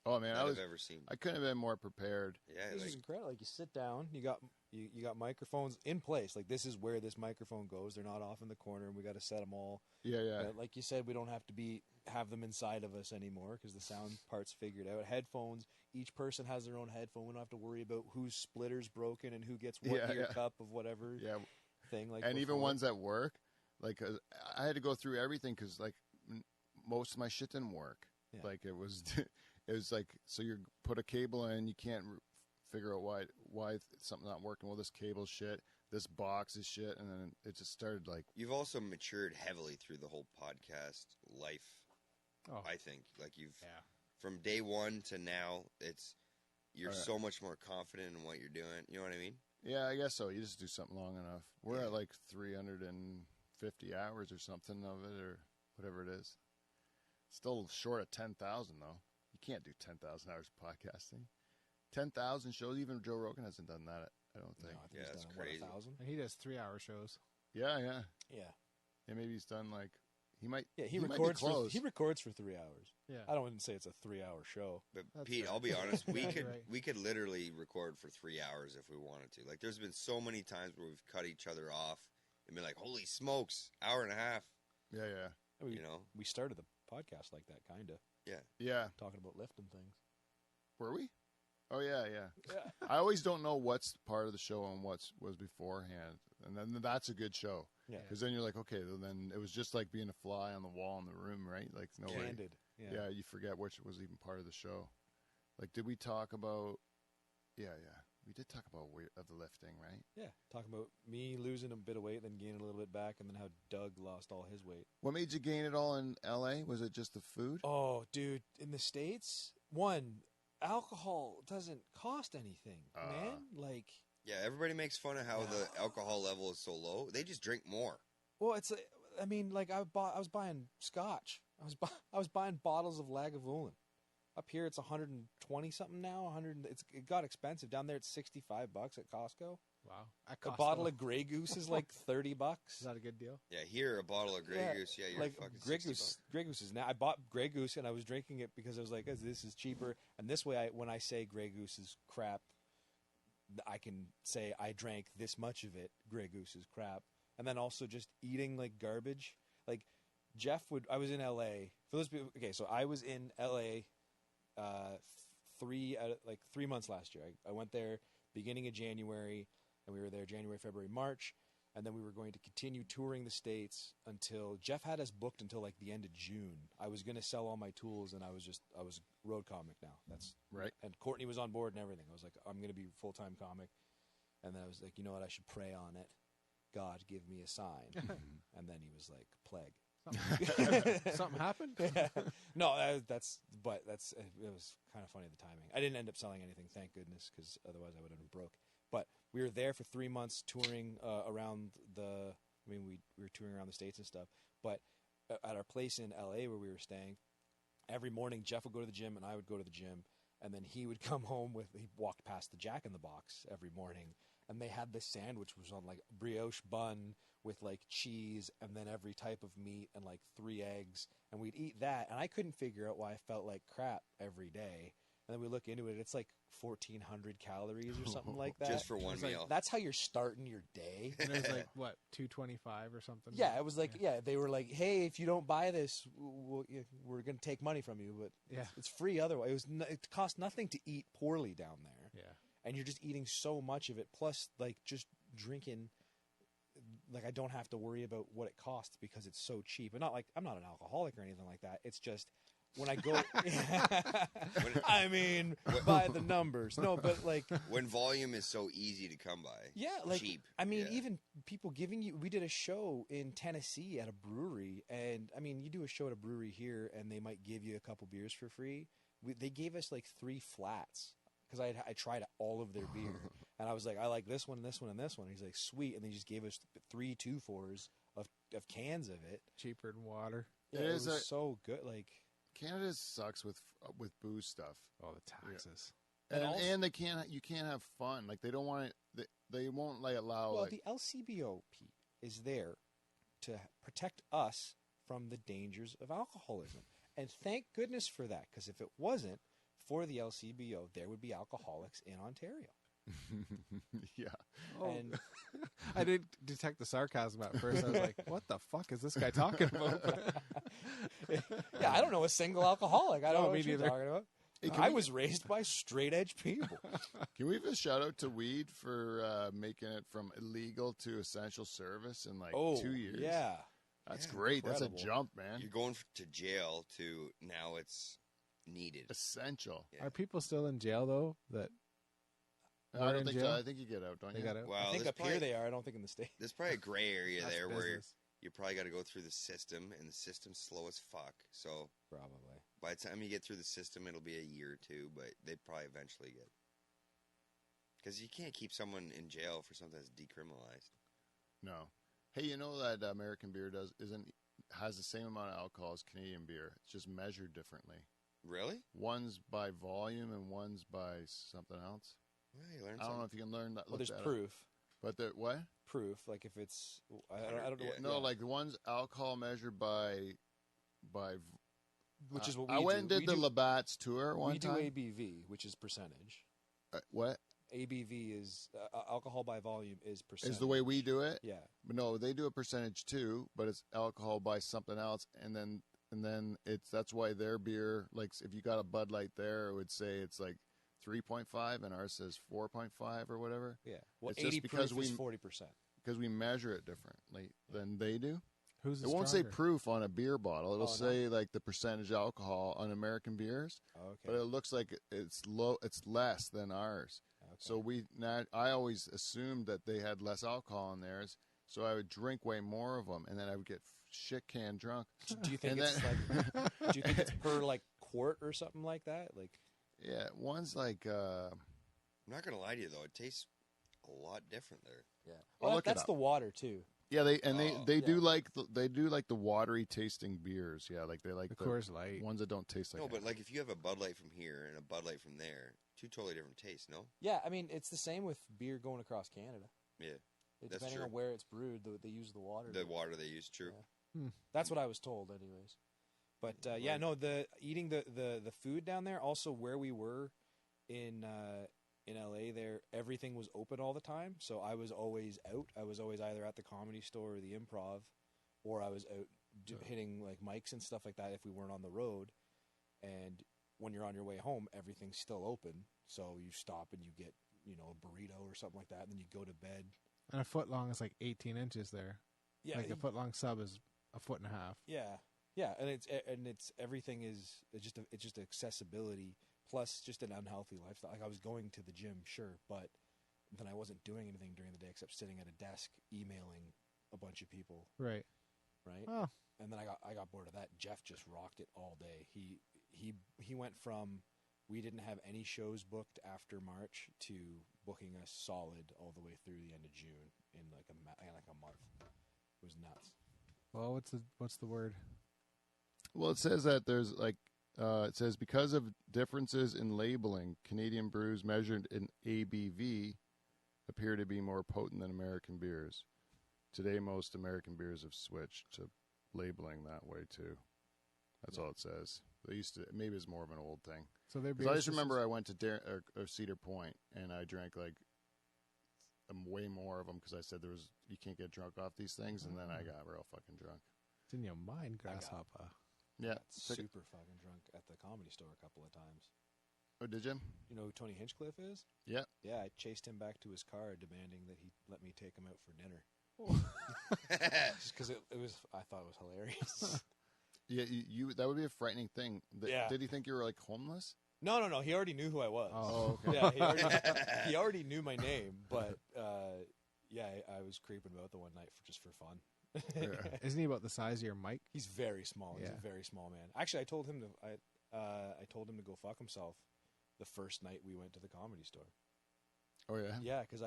Oh man, I've ever seen. I couldn't have been more prepared. Yeah, This is incredible. Like you sit down, you got microphones in place. Like this is where this microphone goes. They're not off in the corner, and we got to set them all. Yeah. Like you said, we don't have to have them inside of us anymore because the sound part's figured out. Headphones. Each person has their own headphone. We don't have to worry about whose splitter's broken and who gets what ear cup of whatever thing. Like, and even ones at work, like I had to go through everything because like most of my shit didn't work. Yeah. Like it was like, so you put a cable in, you can't figure out why something's not working. Well, this cable's shit, this box is shit, and then it just started like. You've also matured heavily through the whole podcast life. Oh. I think like from day one to now, you're so much more confident in what you're doing. You know what I mean? Yeah, I guess so. You just do something long enough. We're at like 350 hours or something of it, or whatever it is. Still short of 10,000 though. You can't do 10,000 hours of podcasting. 10,000 shows. Even Joe Rogan hasn't done that. I don't think. No, I think Yeah, he's it's done, crazy. 1,000? And he does 3-hour shows. Yeah. Yeah. Maybe he's done like he might. Yeah, he might be records. close. He records for 3 hours. Yeah. I don't want to say it's a 3-hour show. But That's Pete, right. I'll be honest, we Yeah, could you're right. we could literally record for 3 hours if we wanted to. Like, there's been so many times where we've cut each other off and been like, "Holy smokes, hour and a half!" Yeah. You know, we started the podcast like that, kind of Yeah. talking about lifting things. Were we? Oh yeah. I always don't know what's part of the show and was beforehand, and then that's a good show. Yeah. Because then you're like, okay, well, then it was just like being a fly on the wall in the room, right? Like nobody. Candid. Yeah, you forget which was even part of the show. Like, did we talk about? Yeah, we did talk about weight of the lifting, right? Yeah. Talking about me losing a bit of weight, then gaining a little bit back, and then how Doug lost all his weight. What made you gain it all in L.A.? Was it just the food? Oh, dude, in the States, alcohol doesn't cost anything, man. Like, Yeah, everybody makes fun of how the alcohol level is so low. They just drink more. well, it's. I mean, like I was buying scotch. I was buying bottles of Lagavulin. Up here, it's 120 something now. It got expensive down there. It's $65 at Costco. Wow. A bottle of Grey Goose is like $30. Is that a good deal? Yeah, here a bottle of Grey Goose. Yeah, you're like fucking Grey $60. Goose. Grey Goose is now. I bought Grey Goose and I was drinking it because I was like, this is cheaper. And this way, when I say Grey Goose is crap, I can say I drank this much of it. Grey Goose is crap. And then also just eating like garbage. Like I was in LA for those people. Okay, so I was in LA 3 months last year. I went there beginning of January, and we were there January, February, March, and then we were going to continue touring the States until Jeff had us booked until like the end of June. I was going to sell all my tools, and I was road comic now. That's right. And Courtney was on board and everything. I was like, I'm going to be full-time comic. And then I was like, you know what? I should pray on it. God, give me a sign. And then he was like, plague. Something happened? No, it was kind of funny, the timing. I didn't end up selling anything, thank goodness, because otherwise I would have been broke. But we were there for 3 months touring around we were touring around the States and stuff. But at our place in LA where we were staying, every morning Jeff would go to the gym and I would go to the gym. And then he would come home he walked past the Jack in the Box every morning. And they had this sandwich which was on like brioche bun with like cheese and then every type of meat and like 3 eggs. And we'd eat that. And I couldn't figure out why I felt like crap every day. And then we look into it. It's like 1,400 calories or something like that. Just for one like, meal. That's how you're starting your day. And it was like, what, 225 or something? Yeah, it was like, they were like, hey, if you don't buy this, we're going to take money from you. But it's free otherwise. It cost nothing to eat poorly down there. Yeah. And you're just eating so much of it. Plus, like, just drinking, like, I don't have to worry about what it costs because it's so cheap. And not like, I'm not an alcoholic or anything like that. It's just, when I go, I mean, by the numbers. No, but like. When volume is so easy to come by. Yeah, like, cheap. I mean, even people giving you, we did a show in Tennessee at a brewery. And, I mean, you do a show at a brewery here and they might give you a couple beers for free. They gave us like 3 flats. Because I tried all of their beer. And I was like, I like this one, this one, and this one. He's like, sweet. And they just gave us 3 2-4s of cans of it. Cheaper than water. Yeah, it was so good. Like, Canada sucks with booze stuff. Oh, the taxes. Yeah. And you can't have fun. Like, they don't want it. They won't like allow. Well, like, the LCBO, Pete, is there to protect us from the dangers of alcoholism. And thank goodness for that. Because if it wasn't, before the LCBO, there would be alcoholics in Ontario. Yeah. And I didn't detect the sarcasm at first. I was like, what the fuck is this guy talking about? yeah, I don't know a single alcoholic. I don't know me what you're neither. talking about. Hey, I was raised by straight edge people. Can we give a shout out to weed for making it from illegal to essential service in like 2 years? Yeah. That's Yeah, great. That's a incredible. jump, man. You're going to jail to now it's needed. Essential. Yeah. Are people still in jail though? That I We're don't in think jail? so. I think you get out, don't they you? got out? Well, I think there's up here they are. I don't think in the States. There's probably a gray area That's there where business. you probably got to go through the system, and the system's slow as fuck. So Probably. by the time you get through the system, it'll be a year or two, but they probably eventually get. Because you can't keep someone in jail for something that's decriminalized. No. Hey, you know that American beer has the same amount of alcohol as Canadian beer. It's just measured differently. Really? One's by volume and one's by something else. Well, you learned I don't know something. if you can learn that. Well, look there's that up. proof. But the what? Proof. Like if it's, I don't know. Yeah. What, No, yeah. like the one's alcohol measured by. Which is what we I do. went and did We the do- Labatt's tour one We do time. ABV, which is percentage. What ABV is alcohol by volume is percentage. is the way we do it? Yeah. But no, they do a percentage too, but it's alcohol by something else, and then that's why their beer, like if you got a Bud Light there, it would say it's like 3.5, and ours says 4.5 or whatever, Yeah. Well, It's just 80 because proof is we- 40%. because we measure it differently than they do. Who's It won't say stronger? proof on a beer bottle. It'll Oh, no. say like the percentage alcohol on American beers, Okay. but it looks like it's low. It's less than ours. Okay. So I always assumed that they had less alcohol in theirs, so I would drink way more of them, and then I would get shit can drunk. Do you think and it's then- like? Do you think it's per like quart or something like that? Like, Yeah, one's like I'm not going to lie to you, though. It tastes a lot different there. yeah. I'll Well, look it that's up. the water too. yeah, they Oh, they do yeah. like the watery tasting beers. Yeah, like they like The Coors Light. ones that don't taste like. No, but like if you have a Bud Light from here and a Bud Light from there, two totally different tastes, no? Yeah, I mean it's the same with beer going across Canada. Yeah. That's Depending true. on where it's brewed, they use the water. The water they use, true. Yeah. That's what I was told, anyways. But yeah, no, eating the food down there. Also, where we were in LA, there everything was open all the time. So I was always out. I was always either at the Comedy Store or the Improv, or I was out hitting like mics and stuff like that if we weren't on the road. And when you're on your way home, everything's still open. So you stop and you get a burrito or something like that, and then you go to bed. And a foot long is like 18 inches there. Yeah, Like a foot long sub is a foot and a half. Yeah, and it's everything is it's just accessibility plus just an unhealthy lifestyle. Like I was going to the gym, sure, but then I wasn't doing anything during the day except sitting at a desk emailing a bunch of people, Right. right? Oh, And then I got bored of that. Jeff just rocked it all day. He went from we didn't have any shows booked after March to booking us solid all the way through the end of June in like a month. It was nuts. well, what's the word? Well, it says that there's like it says because of differences in labeling, Canadian brews measured in ABV appear to be more potent than American beers. Today, most American beers have switched to labeling that way too. That's all it says. They used to. Maybe it's more of an old thing. So they're 'Cause I just remember I went to Cedar Point and I drank like way more of them because I said you can't get drunk off these things, and then I got real fucking drunk. It's in your mind, grasshopper. Yeah. Got super fucking drunk at the Comedy Store a couple of times. Oh, did you? You know who Tony Hinchcliffe is? Yeah. Yeah, I chased him back to his car demanding that he let me take him out for dinner. Just because I thought it was hilarious. Yeah, you that would be a frightening thing. Yeah. Did he think you were like homeless? No, he already knew who I was. Oh, okay. Yeah, he already knew my name, but yeah, I was creeping about the one night just for fun. Yeah. Isn't he about the size of your mic? He's very small. He's Yeah. a very small man. Actually, I told him to go fuck himself the first night we went to the Comedy Store. Oh yeah. Yeah, because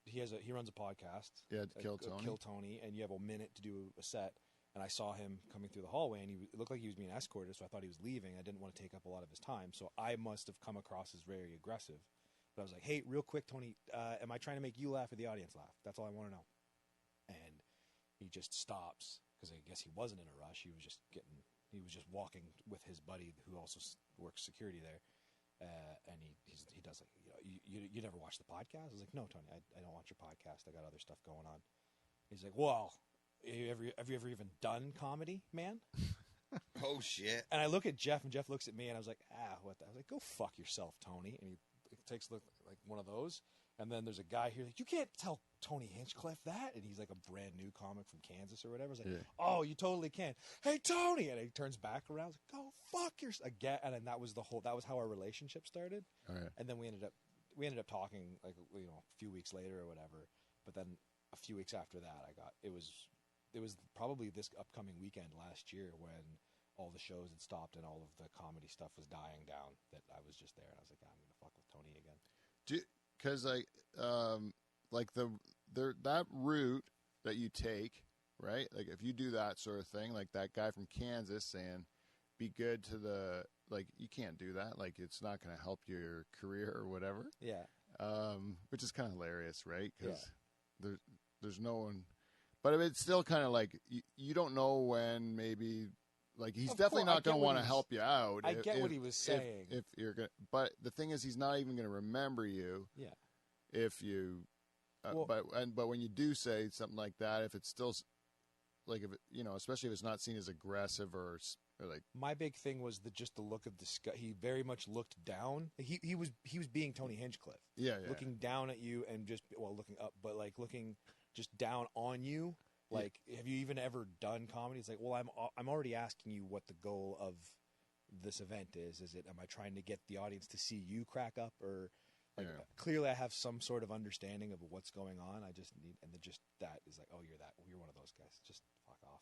he runs a podcast. Yeah, Kill Tony. Kill Tony, and you have a minute to do a set. And I saw him coming through the hallway, and it looked like he was being escorted, so I thought he was leaving. I didn't want to take up a lot of his time, so I must have come across as very aggressive. But I was like, "Hey, real quick, Tony, am I trying to make you laugh or the audience laugh? That's all I want to know." And he just stops because I guess he wasn't in a rush. He was just walking with his buddy who also works security there. and he does like, you never watch the podcast? I was like, no, Tony, I don't watch your podcast. I got other stuff going on. He's like, well, have you ever even done comedy, man? Oh shit! And I look at Jeff, and Jeff looks at me, and I was like, what the? I was like, go fuck yourself, Tony. And he takes a look like one of those. And then there's a guy here like, you can't tell Tony Hinchcliffe that. And he's like a brand new comic from Kansas or whatever. I was like, oh, you totally can. Hey, Tony. And he turns back around. I was like, go fuck yourself again. And then that was how our relationship started. Oh, yeah. And then we ended up talking like, a few weeks later or whatever. But then a few weeks after that, it was probably this upcoming weekend last year when all the shows had stopped and all of the comedy stuff was dying down that I was just there. And I was like, I'm going to fuck with Tony again. Because that route that you take, right? Like if you do that sort of thing, like that guy from Kansas saying, "Be good to the," like you can't do that. Like it's not going to help your career or whatever. Yeah. Which is kind of hilarious, right? Because there's no one, but it's still kind of like you don't know when maybe. Like he's definitely not going to want to help you out. I get what he was saying. If you're going, but the thing is, he's not even going to remember you. Yeah. If you, but when you do say something like that, if it's still, like if it, especially if it's not seen as aggressive or like. My big thing was just the look of disgust. He very much looked down. He was being Tony Hinchcliffe. Yeah. Looking down at you and just looking up, but like looking just down on you. Like, have you even ever done comedy? It's like, well, I'm already asking you what the goal of this event is. Is it, am I trying to get the audience to see you crack up, or like clearly I have some sort of understanding of what's going on. I just need, and then just that is like, oh, you're one of those guys. Just fuck off.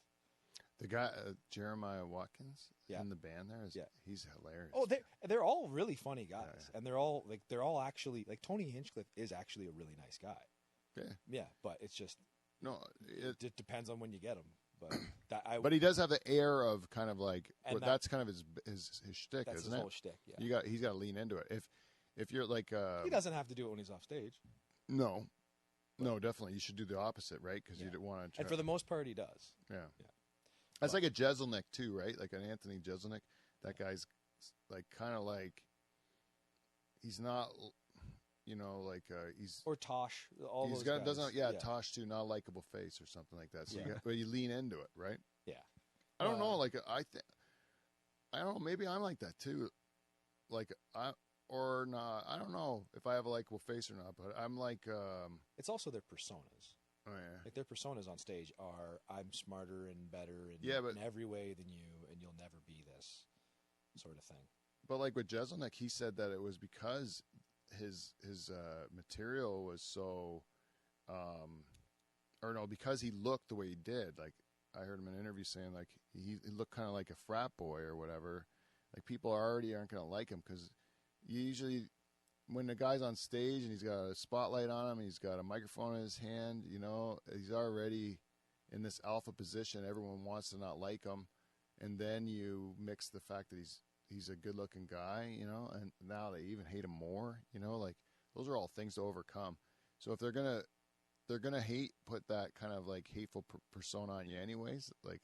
The guy Jeremiah Watkins in the band there is he's hilarious. Oh, they're all really funny guys, and they're all actually like Tony Hinchcliffe is actually a really nice guy. Yeah, yeah, but it's just. No, it depends on when you get him, but but he does have the air of kind of like that's kind of his shtick, that's isn't his it? Whole shtick, yeah. He's got to lean into it. If you're like he doesn't have to do it when he's off stage. No, definitely you should do the opposite, right? Because you don't want to. And for the most part, he does. Yeah. That's like a Jeselnik too, right? Like an Anthony Jeselnik. That guy's like kind of like he's not. Like he's or Tosh. All he's those got guys. doesn't Tosh too, not a likable face or something like that. So but you lean into it, right? Yeah. I don't know. Like I don't know. Maybe I'm like that too. Like or not. I don't know if I have a likable face or not. But I'm like. It's also their personas. Oh yeah. Like their personas on stage are I'm smarter and better in every way than you, and you'll never be this sort of thing. But like with Jeselnik, he said that it was because. His material was so because he looked the way he did. Like I heard him in an interview saying like he looked kind of like a frat boy or whatever. Like people already aren't going to like him because usually when the guy's on stage and he's got a spotlight on him, he's got a microphone in his hand, he's already in this alpha position. Everyone wants to not like him, and then you mix the fact that he's a good-looking guy, and now they even hate him more, like those are all things to overcome. So if they're gonna put that kind of like hateful persona on you anyways, like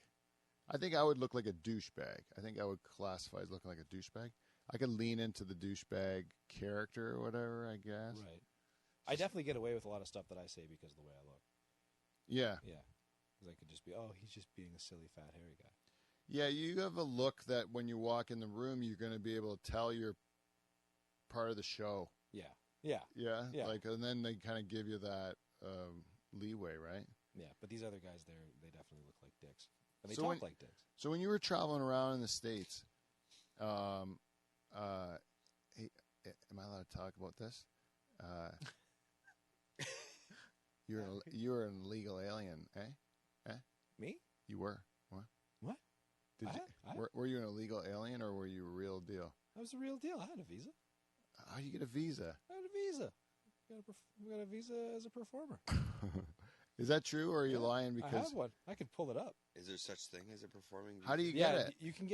I think I would look like a douchebag. I think I would classify as looking like a douchebag. I could lean into the douchebag character or whatever, I guess. Right. I definitely get away with a lot of stuff that I say because of the way I look. Yeah. Yeah. Because I could just be, he's just being a silly, fat, hairy guy. Yeah, you have a look that when you walk in the room, you're going to be able to tell you're part of the show. Yeah. Yeah. Yeah. Like, and then they kind of give you that leeway, right? Yeah, but these other guys, they definitely look like dicks, and they talk like dicks. So when you were traveling around in the States, hey, am I allowed to talk about this? You were an illegal alien, eh? Me? You were. What? Were you an illegal alien or were you a real deal? I was a real deal. I had a visa. How do you get a visa? I had a visa. We got a visa as a performer. Is that true, or are you lying? Because I have one. I could pull it up. Is there such thing as a performing visa? How do you get it? You can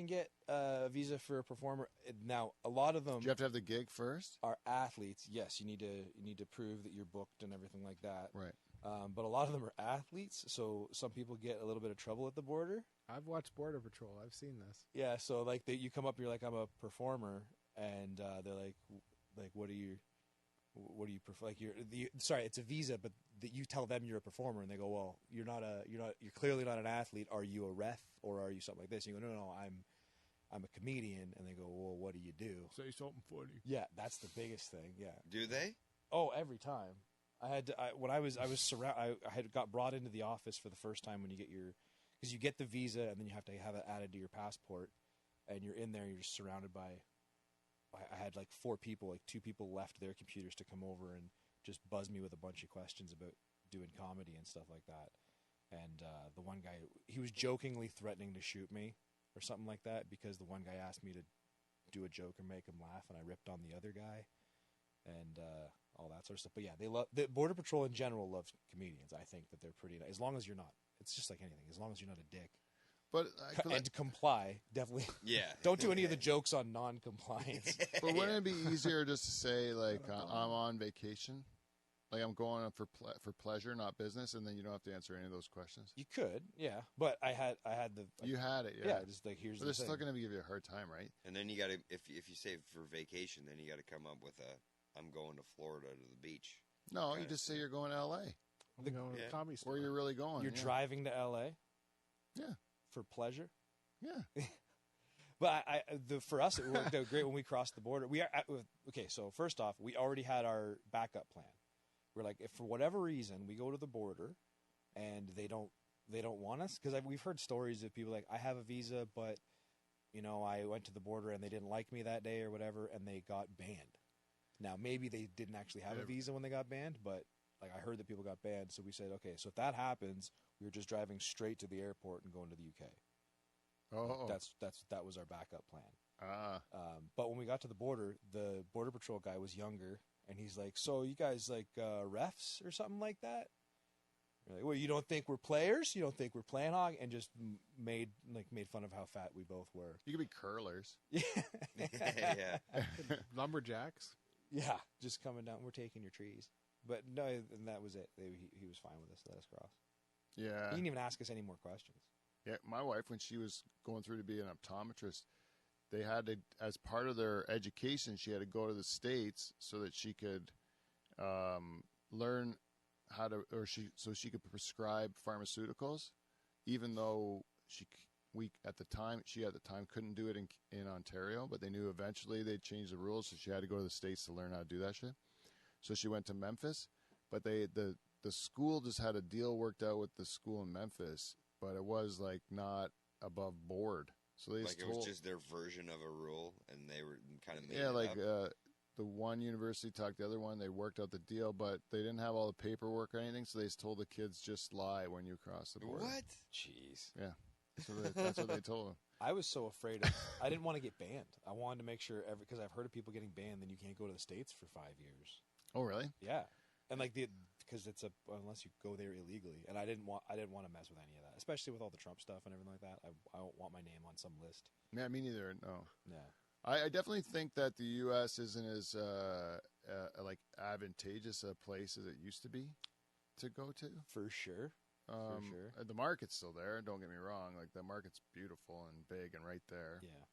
get a visa for a performer. Now, a lot of them. Do you have to have the gig first? Are athletes? Yes, you need to prove that you're booked and everything like that. Right. But a lot of them are athletes, so some people get a little bit of trouble at the border. I've watched Border Patrol. I've seen this. Yeah, so like you come up, you're like, I'm a performer, and they're like, what do you prefer? Like, sorry, it's a visa, but you tell them you're a performer, and they go, well, you're clearly not an athlete. Are you a ref or are you something like this? And you go, no, I'm a comedian, and they go, well, what do you do? Say something funny. Yeah, that's the biggest thing. Yeah. Do they? Oh, every time. When I was I had got brought into the office for the first time when you get because you get the visa and then you have to have it added to your passport, and you're in there and you're just surrounded by. I had like 4 people, like 2 people left their computers to come over and just buzz me with a bunch of questions about doing comedy and stuff like that. And the one guy, he was jokingly threatening to shoot me or something like that because the one guy asked me to do a joke or make him laugh, and I ripped on the other guy and all that sort of stuff. But yeah, the Border Patrol in general loves comedians. I think that they're pretty nice, as long as you're not. It's just like anything, as long as you're not a dick. But and comply, definitely. Yeah. Don't do any of the jokes on non-compliance. But wouldn't it be easier just to say like I'm on vacation, like I'm going for pleasure, not business, and then you don't have to answer any of those questions? You could, yeah. But I had the. You had it, yeah. Yeah, just like here's. But they're still going to give you a hard time, right? And then you got to, if you say for vacation, then you got to come up with I'm going to Florida to the beach. No, you just say you're going to L.A. I'm going to the comedy store. Where you're really going. You're driving to L.A. Yeah. For pleasure. Yeah. But for us, it worked out great when we crossed the border. Okay, so first off, we already had our backup plan. We're like, if for whatever reason we go to the border and they don't want us, because we've heard stories of people like, I have a visa, but I went to the border and they didn't like me that day or whatever, and they got banned. Now maybe they didn't actually have a visa when they got banned, but like I heard that people got banned, so we said, okay, so if that happens, we were just driving straight to the airport and going to the UK. Oh, that was our backup plan. But when we got to the Border Patrol guy was younger, and he's like, "So you guys like refs or something like that?" We're like, "Well, you don't think we're players? You don't think we're playing hockey?" And just made fun of how fat we both were. You could be curlers. Yeah, Yeah. Lumberjacks. yeah, just coming down. We're taking your trees, but no, and that was it. He was fine with us. Let us cross. Yeah. He didn't even ask us any more questions. Yeah, my wife, when she was going through to be an optometrist, they had to, as part of their education, she had to go to the States so that she could learn how to, so she could prescribe pharmaceuticals, even though she at the time couldn't do it in Ontario, but they knew eventually they'd change the rules, so she had to go to the States to learn how to do that shit. So she went to Memphis, but the school just had a deal worked out with the school in Memphis, but it was like not above board. So they it was just their version of a rule, and they were kind of made the one university talked to the other one. They worked out the deal, but they didn't have all the paperwork or anything, so they just told the kids just lie when you cross the border. What? Jeez. Yeah. So that's what they told them. I was so afraid I didn't want to get banned. I wanted to make sure because I've heard of people getting banned, then you can't go to the States for 5 years. Oh, really? Yeah. And because it's unless you go there illegally, and I didn't want to mess with any of that, especially with all the Trump stuff and everything like that. I don't want my name on some list. Yeah, me neither. No. Yeah. I definitely think that the U.S. isn't as like advantageous a place as it used to be to go to. For sure. For sure. The market's still there. Don't get me wrong. Like the market's beautiful and big and right there. Yeah.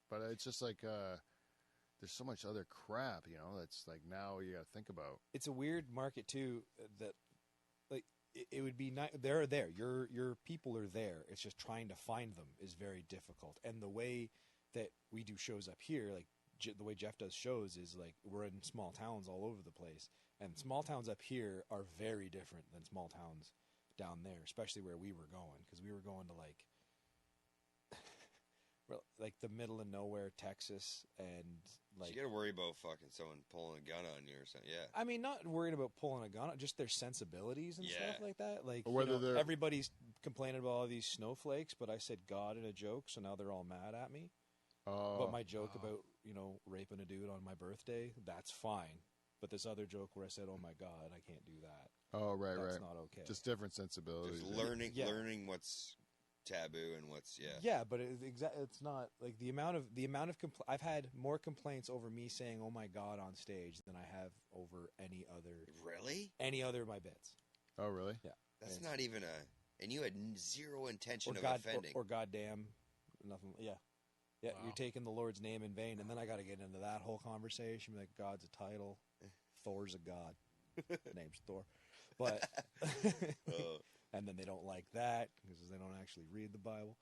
But it's just like there's so much other crap, that's like now you got to think about. It's a weird market too. That like it would be nice. They're there. Your people are there. It's just trying to find them is very difficult. And the way that we do shows up here, like the way Jeff does shows, is like we're in small towns all over the place, and small towns up here are very different than small towns down there, especially where we were going, because we were going to like the middle of nowhere, Texas, and like so you got to worry about fucking someone pulling a gun on you or something. Yeah. I mean, not worried about pulling a gun, just their sensibilities and stuff like that. Like or whether everybody's complaining about all these snowflakes, but I said God in a joke, so now they're all mad at me. But my joke about raping a dude on my birthday, that's fine. But this other joke where I said, "Oh my God, I can't do that." Oh right, that's right. not okay. Just different sensibilities. Just learning what's taboo and what's yeah, but it's not like the amount of I've had more complaints over me saying "Oh my God" on stage than I have over any other of my bits. Oh really? Yeah, that's not even and you had zero intention of offending or goddamn, nothing. Yeah, Yeah, Wow. you're taking the Lord's name in vain, and then I got to get into that whole conversation. Like, God's a title, Thor's a god, name's Thor, but and then they don't like that because they don't actually read the Bible.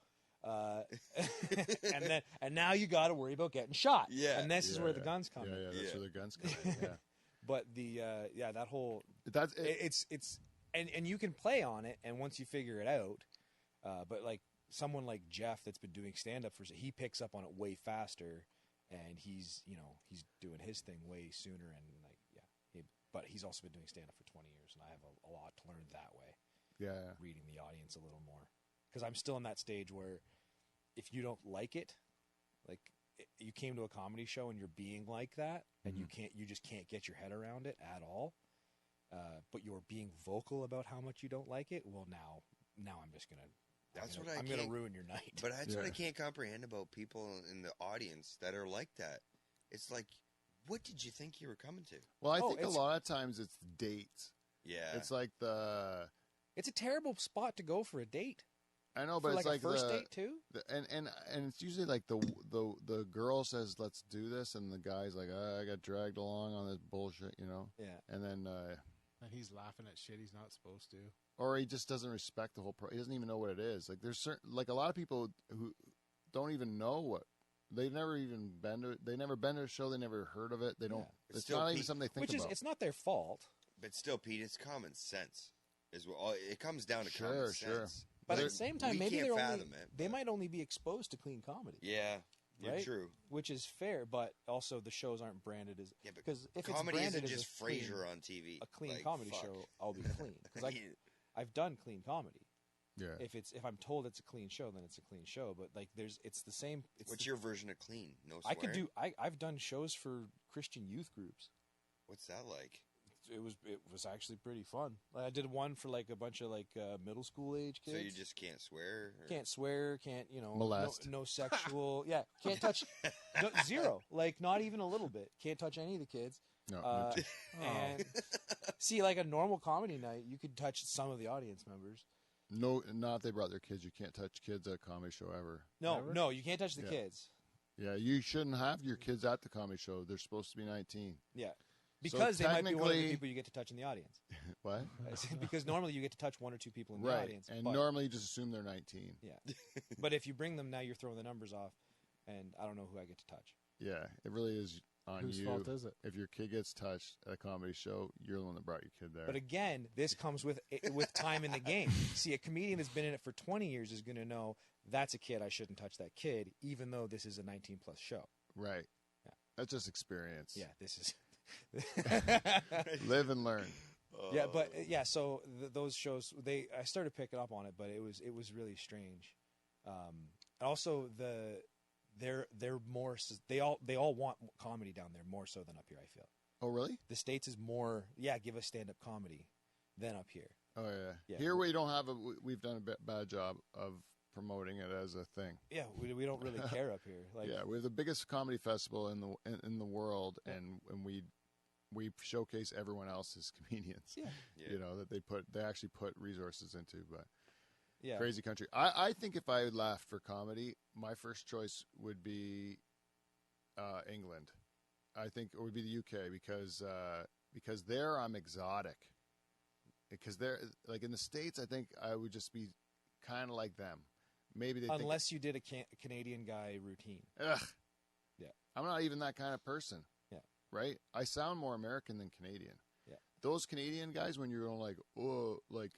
And now you got to worry about getting shot. Yeah. and this is where the guns come Yeah, in. yeah, that's Yeah. where the guns come in. Yeah, But the that whole that's it. it's and you can play on it, and once you figure it out, but like someone like Jeff that's been doing stand up he picks up on it way faster, and he's doing his thing way sooner, and like but he's also been doing stand up for 20 years, and I have a lot to learn that way. Yeah, Reading the audience a little more, because I'm still in that stage where if you don't like it, like you came to a comedy show and you're being like that, and you just can't get your head around it at all, but you're being vocal about how much you don't like it. Well, now I'm just gonna. I'm gonna ruin your night. But that's what I can't comprehend about people in the audience that are like that. It's like, what did you think you were coming to? well, I think a lot of times it's dates. Yeah. It's like It's a terrible spot to go for a date. I know, For but it's like like a first the, date too. and it's usually like the girl says let's do this, and the guy's like I got dragged along on this bullshit, Yeah. and then And he's laughing at shit he's not supposed to. or he just doesn't respect the whole he doesn't even know what it is. Like there's certain, like a lot of people who don't even know what they've never even been to. They never been to a show. They never heard of it. They don't. It's It's still not even peak. something they think Which is about. it's not their fault. But still, Pete, it's common sense. It comes down to Sure, common sure. sense. But at They're- the same time, we maybe can't they're only, fathom it, they but- might only be exposed to clean comedy. Yeah, you're Right? true. Which is fair, but also the shows aren't branded as Yeah, but because if comedy it's branded isn't as just a clean, Frasier on TV. a clean Like, comedy fuck. show, I'll be clean because I've done clean comedy. yeah. If I'm told it's a clean show, then it's a clean show. But like it's the same. What's your version of clean? No I swearing? could do. I've done shows for Christian youth groups. What's that like? It was actually pretty fun. Like, I did one for like a bunch of like middle school age kids. So you just can't swear? Or? Can't swear, can't Molest. no sexual, can't touch, zero, like not even a little bit. Can't touch any of the kids. No, And see, like a normal comedy night, you could touch some of the audience members. no, not if they brought their kids. You can't touch kids at a comedy show ever. No, you can't touch the Yeah. kids. Yeah, you shouldn't have your kids at the comedy show. They're supposed to be 19. Yeah, because they might be one of the technically- people you get to touch in the audience. What? Because normally you get to touch one or two people in the Right, audience. and but, normally you just assume they're 19. yeah, but if you bring them now, you're throwing the numbers off, and I don't know who I get to touch. Yeah, it really is on Whose you. fault is it? If your kid gets touched at a comedy show, you're the one that brought your kid there. But again, this comes with time in the game. See, a comedian that's been in it for 20 years is going to know that's a kid. I shouldn't touch that kid, even though this is a 19-plus show. right. Yeah. That's just experience. Yeah, this is. Live and learn. Yeah, but so those shows, I started picking up on it, but it was really strange. Also, they're more. They all want comedy down there more so than up here. I feel Oh, really? the States is more. Give us stand up comedy than up here. Oh, yeah. Yeah. Here we don't have we've done a bad job of promoting it as a thing. Yeah, we don't really care up here. Like, Yeah, we have the biggest comedy festival in the world, and we showcase everyone else's comedians. Yeah. Yeah. You know that they actually put resources into, but yeah. crazy country. I think if I left for comedy, my first choice would be England. I think it would be the UK because there I'm exotic. Because they're like in the States, I think I would just be kind of like them. Maybe they Unless you did a Canadian guy routine. ugh. Yeah. I'm not even that kind of person. Yeah. Right? I sound more American than Canadian. Yeah. Those Canadian guys, when you're going like,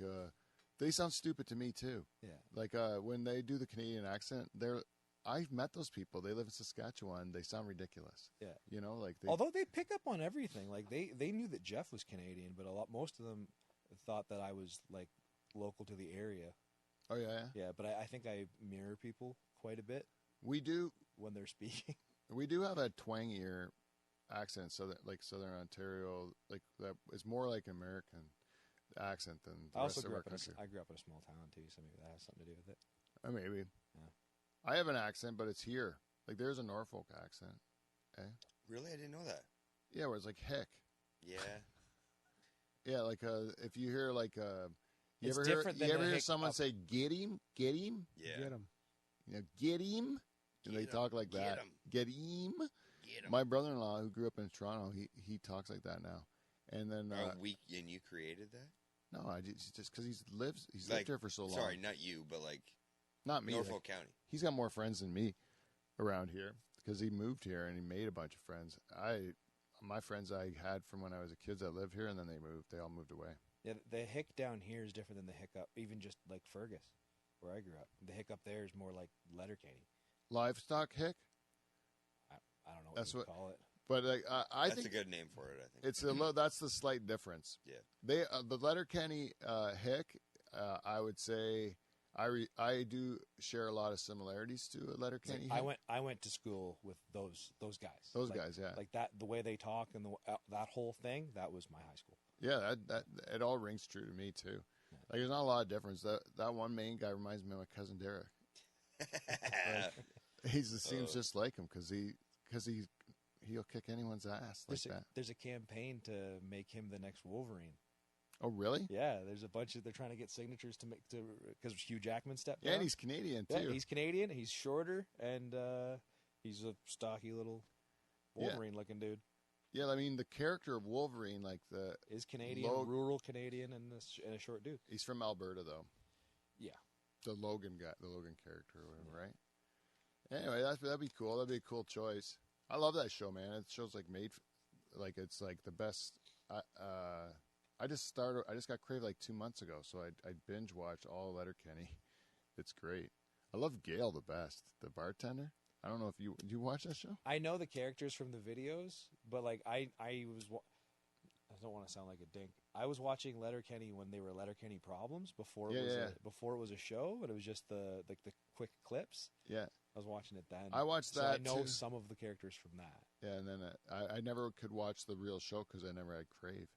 they sound stupid to me too. Yeah. Like when they do the Canadian accent, I've met those people. They live in Saskatchewan. They sound ridiculous. Yeah. You know, like Although they pick up on everything. Like they knew that Jeff was Canadian, but most of them thought that I was like local to the area. Oh yeah. Yeah, but I think I mirror people quite a bit We do. when they're speaking. We do have a twangier accent, Southern Ontario, like that is more like American accent than the I rest also of grew our up country. I grew up in a small town too, so maybe that has something to do with it. Maybe. Yeah. I have an accent, but it's here. Like there's a Norfolk accent. Really? I didn't know that. Yeah, where it's like heck. Yeah. Yeah, like if you hear like you It's ever hear different than you ever the hear hic someone up. say get him? Yeah. Get him. You know, get him? And they talk like that. Get him. My brother-in-law, who grew up in Toronto, he talks like that now. And then and you created that? No, I just because he's lived here for so long. Sorry, not you, but not me. Norfolk County. He's got more friends than me around here because he moved here and he made a bunch of friends. My friends I had from when I was a kid that lived here, and then they moved. They all moved away. Yeah, the hick down here is different than the hick up, even just like Fergus, where I grew up. The hick up there is more like Letterkenny. Livestock hick? I don't know what you call it. But I think that's a good name for it. I think it's that's the slight difference. Yeah, the Letterkenny hick. I would say I do share a lot of similarities to a Letterkenny hick. I went to school with those guys. Those guys, yeah. Like that, the way they talk and that whole thing. That was my high school. Yeah, that it all rings true to me too. Yeah. Like there's not a lot of difference. That one main guy reminds me of my cousin Derek. He seems just like him because he'll kick anyone's ass that. There's a campaign to make him the next Wolverine. Oh, really? Yeah, there's a bunch of they're trying to get signatures because Hugh Jackman stepped down. And he's Canadian too. Yeah, he's Canadian. He's shorter and he's a stocky little Wolverine looking dude. Yeah, I mean the character of Wolverine, is Canadian, rural Canadian, and a short dude. He's from Alberta though. Yeah, the Logan character or whatever, right? Anyway, that'd be cool. That'd be a cool choice. I love that show, man. It show's it's like the best. I just got Crave 2 months ago, so I binge watched all Letterkenny. It's great. I love Gail the best, the bartender. I don't know if you watch that show. I know the characters from the videos, but I don't want to sound like a dink. I was watching Letterkenny when they were Letterkenny Problems before it was a show, but it was just the quick clips. Yeah, I was watching it then. I watched that. I know too. some of the characters from that. Yeah, and then I never could watch the real show because I never had Crave.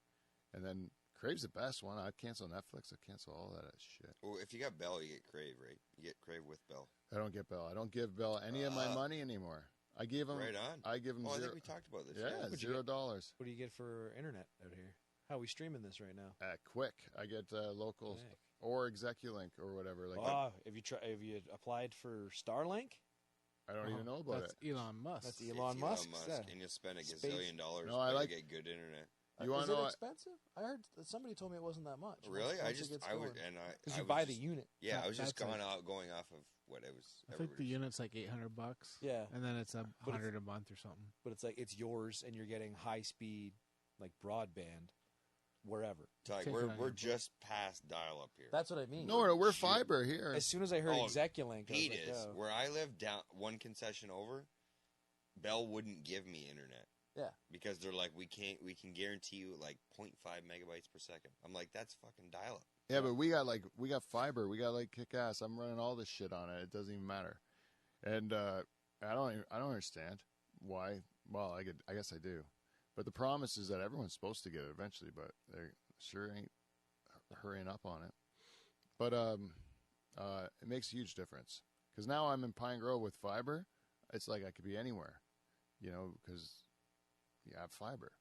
And then Crave's the best one. I'd cancel Netflix. I'd cancel all that shit. Well, if you got Bell, you get Crave, right? You get Crave with Bell. I don't get Bell. I don't give Bell any of my money anymore. I give him. Right on. I give him I zero. think we talked about this. Yeah, $0. What do you get for internet out here? How are we streaming this right now? Quick. I get local or Execulink or whatever. Have you applied for Starlink? I don't even know about it. Elon Musk. That's Elon Musk. Yeah. And you'll spend $1 gazillion to get good internet. You want to know? Is it expensive? I heard somebody told me it wasn't that much. Really? Because you buy the unit. Yeah, I was just going off of what it was. I think the unit's like $800. Yeah, and then it's $100 a month or something. But it's yours, and you're getting high speed broadband wherever. We're just past dial up here. That's what I mean. No, we're fiber here. As soon as I heard Execulink, Pete is where I live down one concession over. Bell wouldn't give me internet. Yeah, because they're like, we can guarantee you 0.5 megabytes per second. I'm like, that's fucking dial up. Yeah, but we got fiber. We got kick ass. I'm running all this shit on it. It doesn't even matter. And I don't understand why. Well, I guess I do. But the promise is that everyone's supposed to get it eventually, but they sure ain't hurrying up on it. But it makes a huge difference because now I'm in Pine Grove with fiber. It's like I could be anywhere, because you have fiber.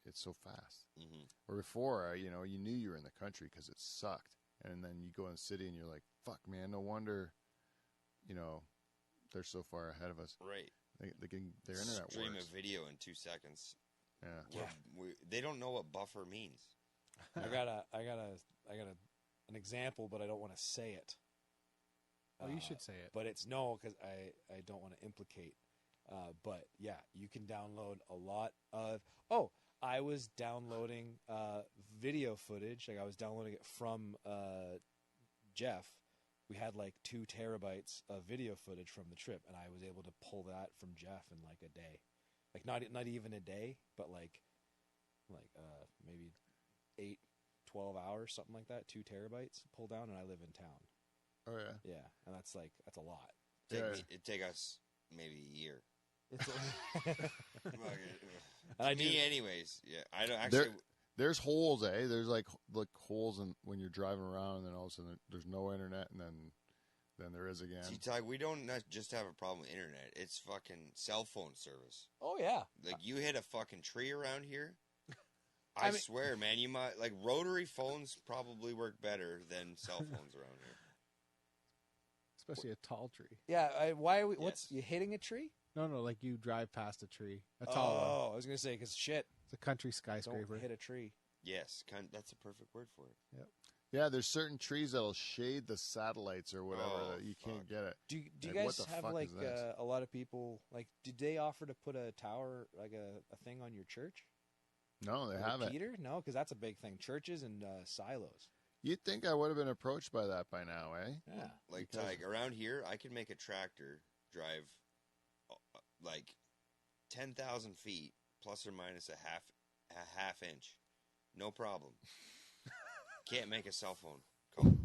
It's so fast. Mm-hmm. Or before, you knew you were in the country because it sucked. And then you go in the city and you're like, fuck, man, no wonder, they're so far ahead of us. Right. Their internet Stream works. a video in 2 seconds. Yeah. They don't know what buffer means. I got an example, but I don't want to say it. Oh, you should say it. But it's because I don't want to implicate. But yeah, you can download a lot of. Oh, I was downloading video footage. I was downloading it from Jeff. We had 2 terabytes of video footage from the trip, and I was able to pull that from Jeff in a day. Not even a day, but maybe 8, 12 hours, something like that. 2 terabytes pull down, and I live in town. Oh yeah. Yeah, and that's a lot. It'd take us maybe a year. Me, anyways. Yeah, I don't actually. There's holes, eh? There's holes when you're driving around, and then all of a sudden there's no internet, and then there is again. See, Ty, we don't not just have a problem with internet. It's fucking cell phone service. Oh yeah. You hit a fucking tree around here. I swear, man, you might rotary phones probably work better than cell phones around here. Especially a tall tree. Yeah, why are we? What's Yes. you hitting a tree? No, like you drive past a tree. A tall one. Oh, I was gonna say because shit, It's a country don't skyscraper. hit a tree. Yes, that's a perfect word for it. Yeah, there's certain trees that'll shade the satellites or whatever Oh, that you can't fuck. get it. Do you Like, what guys the have fuck like is this? a lot of people like? Did they offer to put a tower like a thing on your church? No, they Or haven't. Peter? No, because that's a big thing. Churches and silos. You'd think I would have been approached by that by now, eh? Yeah. Like Because- Tige, around here, I can make a tractor drive like 10,000 feet plus or minus a half inch, no problem. Can't make a cell phone call.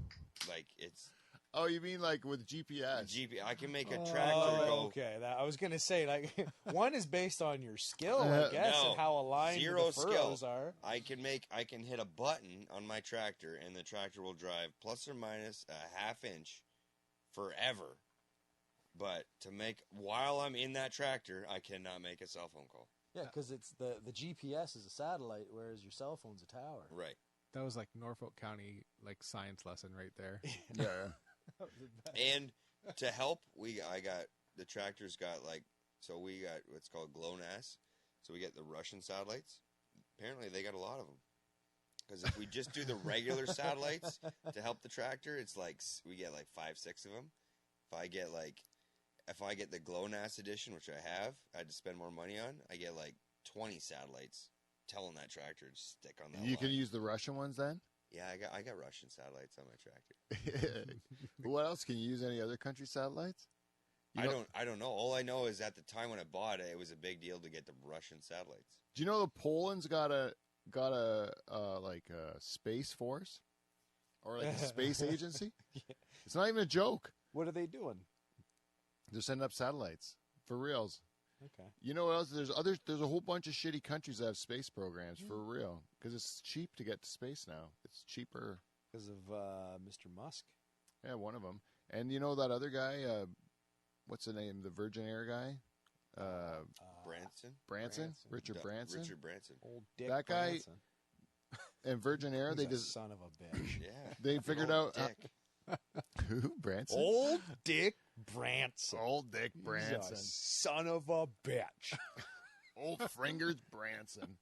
Like it's Oh, you mean like with GPS? I can make a tractor go Okay, I was gonna say like one is based on your skill, I guess, No. and how aligned Zero the furrows skill. are. I can hit a button on my tractor and the tractor will drive plus or minus a half inch forever. But while I'm in that tractor, I cannot make a cell phone call. Yeah, because it's the GPS is a satellite, whereas your cell phone's a tower. Right. That was like Norfolk County like science lesson right there. Yeah. And to help, the tractor's got we got what's called GLONASS. So we get the Russian satellites. Apparently they got a lot of them. Because if we just do the regular satellites to help the tractor, it's like we get like 5-6 of them. If I get the GLONASS edition, which I have, I had to spend more money on. I get like 20 satellites telling that tractor to stick on that. You can line. use the Russian ones then? Yeah, I got Russian satellites on my tractor. What else? Can you use any other country satellites? I don't know. All I know is at the time when I bought it, it was a big deal to get the Russian satellites. Do you know the Poland's got a space force or like a space agency? Yeah. It's not even a joke. What are they doing? They're sending up satellites for reals. Okay. You know what else? There's a whole bunch of shitty countries that have space programs for real because it's cheap to get to space now. It's cheaper. Because of Mr. Musk. Yeah, one of them. And you know that other guy? What's the name? The Virgin Air guy? Branson? Richard Branson? Richard Branson. Old Dick That guy- Branson. And Virgin Air, He's they a just son of a bitch. Yeah. they figured Old out Dick. who Branson? Old Dick Branson. Old Dick He's a Branson. son of a bitch. Old Fingers Branson.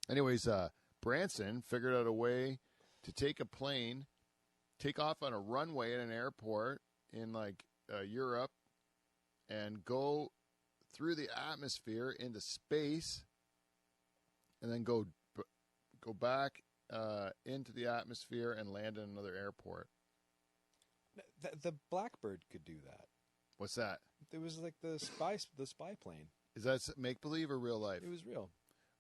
Anyways, Branson figured out a way to take a plane, take off on a runway at an airport in Europe, and go through the atmosphere into space, and then go back into the atmosphere and land in another airport. The Blackbird could do that. What's that? It was like the spy plane. Is that make believe or real life? It was real.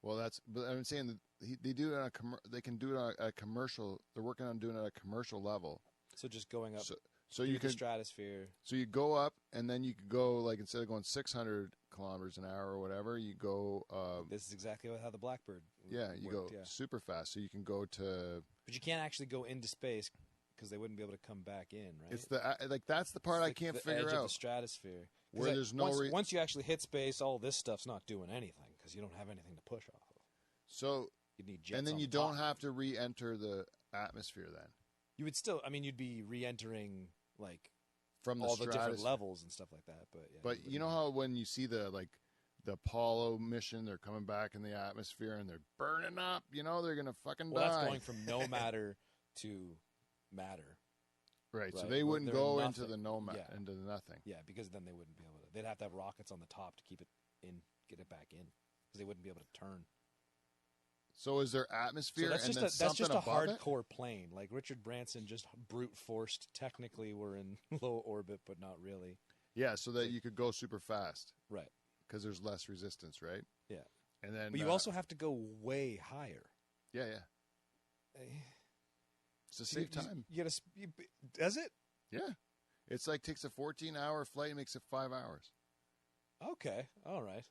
Well, but I'm saying that they do it on they can do it on a commercial. They're working on doing it at a commercial level. So just going up So through you the can stratosphere. so you go up and then you could go instead of going 600 kilometers an hour or whatever, you go This is exactly how the Blackbird you go worked, yeah. super fast. So you can go to But you can't actually go into space because they wouldn't be able to come back in, right? it's the that's the part It's I like can't the figure edge of the out. stratosphere. 'Cause Where there's no once you actually hit space, all this stuff's not doing anything because you don't have anything to push off of. So You need jets. and then on you the don't top. have to re-enter the atmosphere then You would still. I mean, you'd be re-entering like from the all the different stratosphere. levels and stuff like that. But yeah, But you know how when you see the Apollo mission, they're coming back in the atmosphere and they're burning up. You know they're gonna fucking well, die. that's going from no matter to matter. right. So right. they Well, wouldn't they're go nothing. into the Yeah. into the nothing. Yeah, because then they wouldn't be able to. They'd have to have rockets on the top to keep it in, get it back in, because they wouldn't be able to turn. So is there So atmosphere that's and just then that's just something a above it? hardcore plane. Like Richard Branson just brute forced. Technically, we're in low orbit, but not really. Yeah, so that you could go super fast Right. because there's less resistance, right? Yeah. And then, But you also have to go way higher. yeah, it's to save time. You gotta. Does it? Yeah, it's takes a 14-hour flight, and makes it 5 hours. Okay. All right.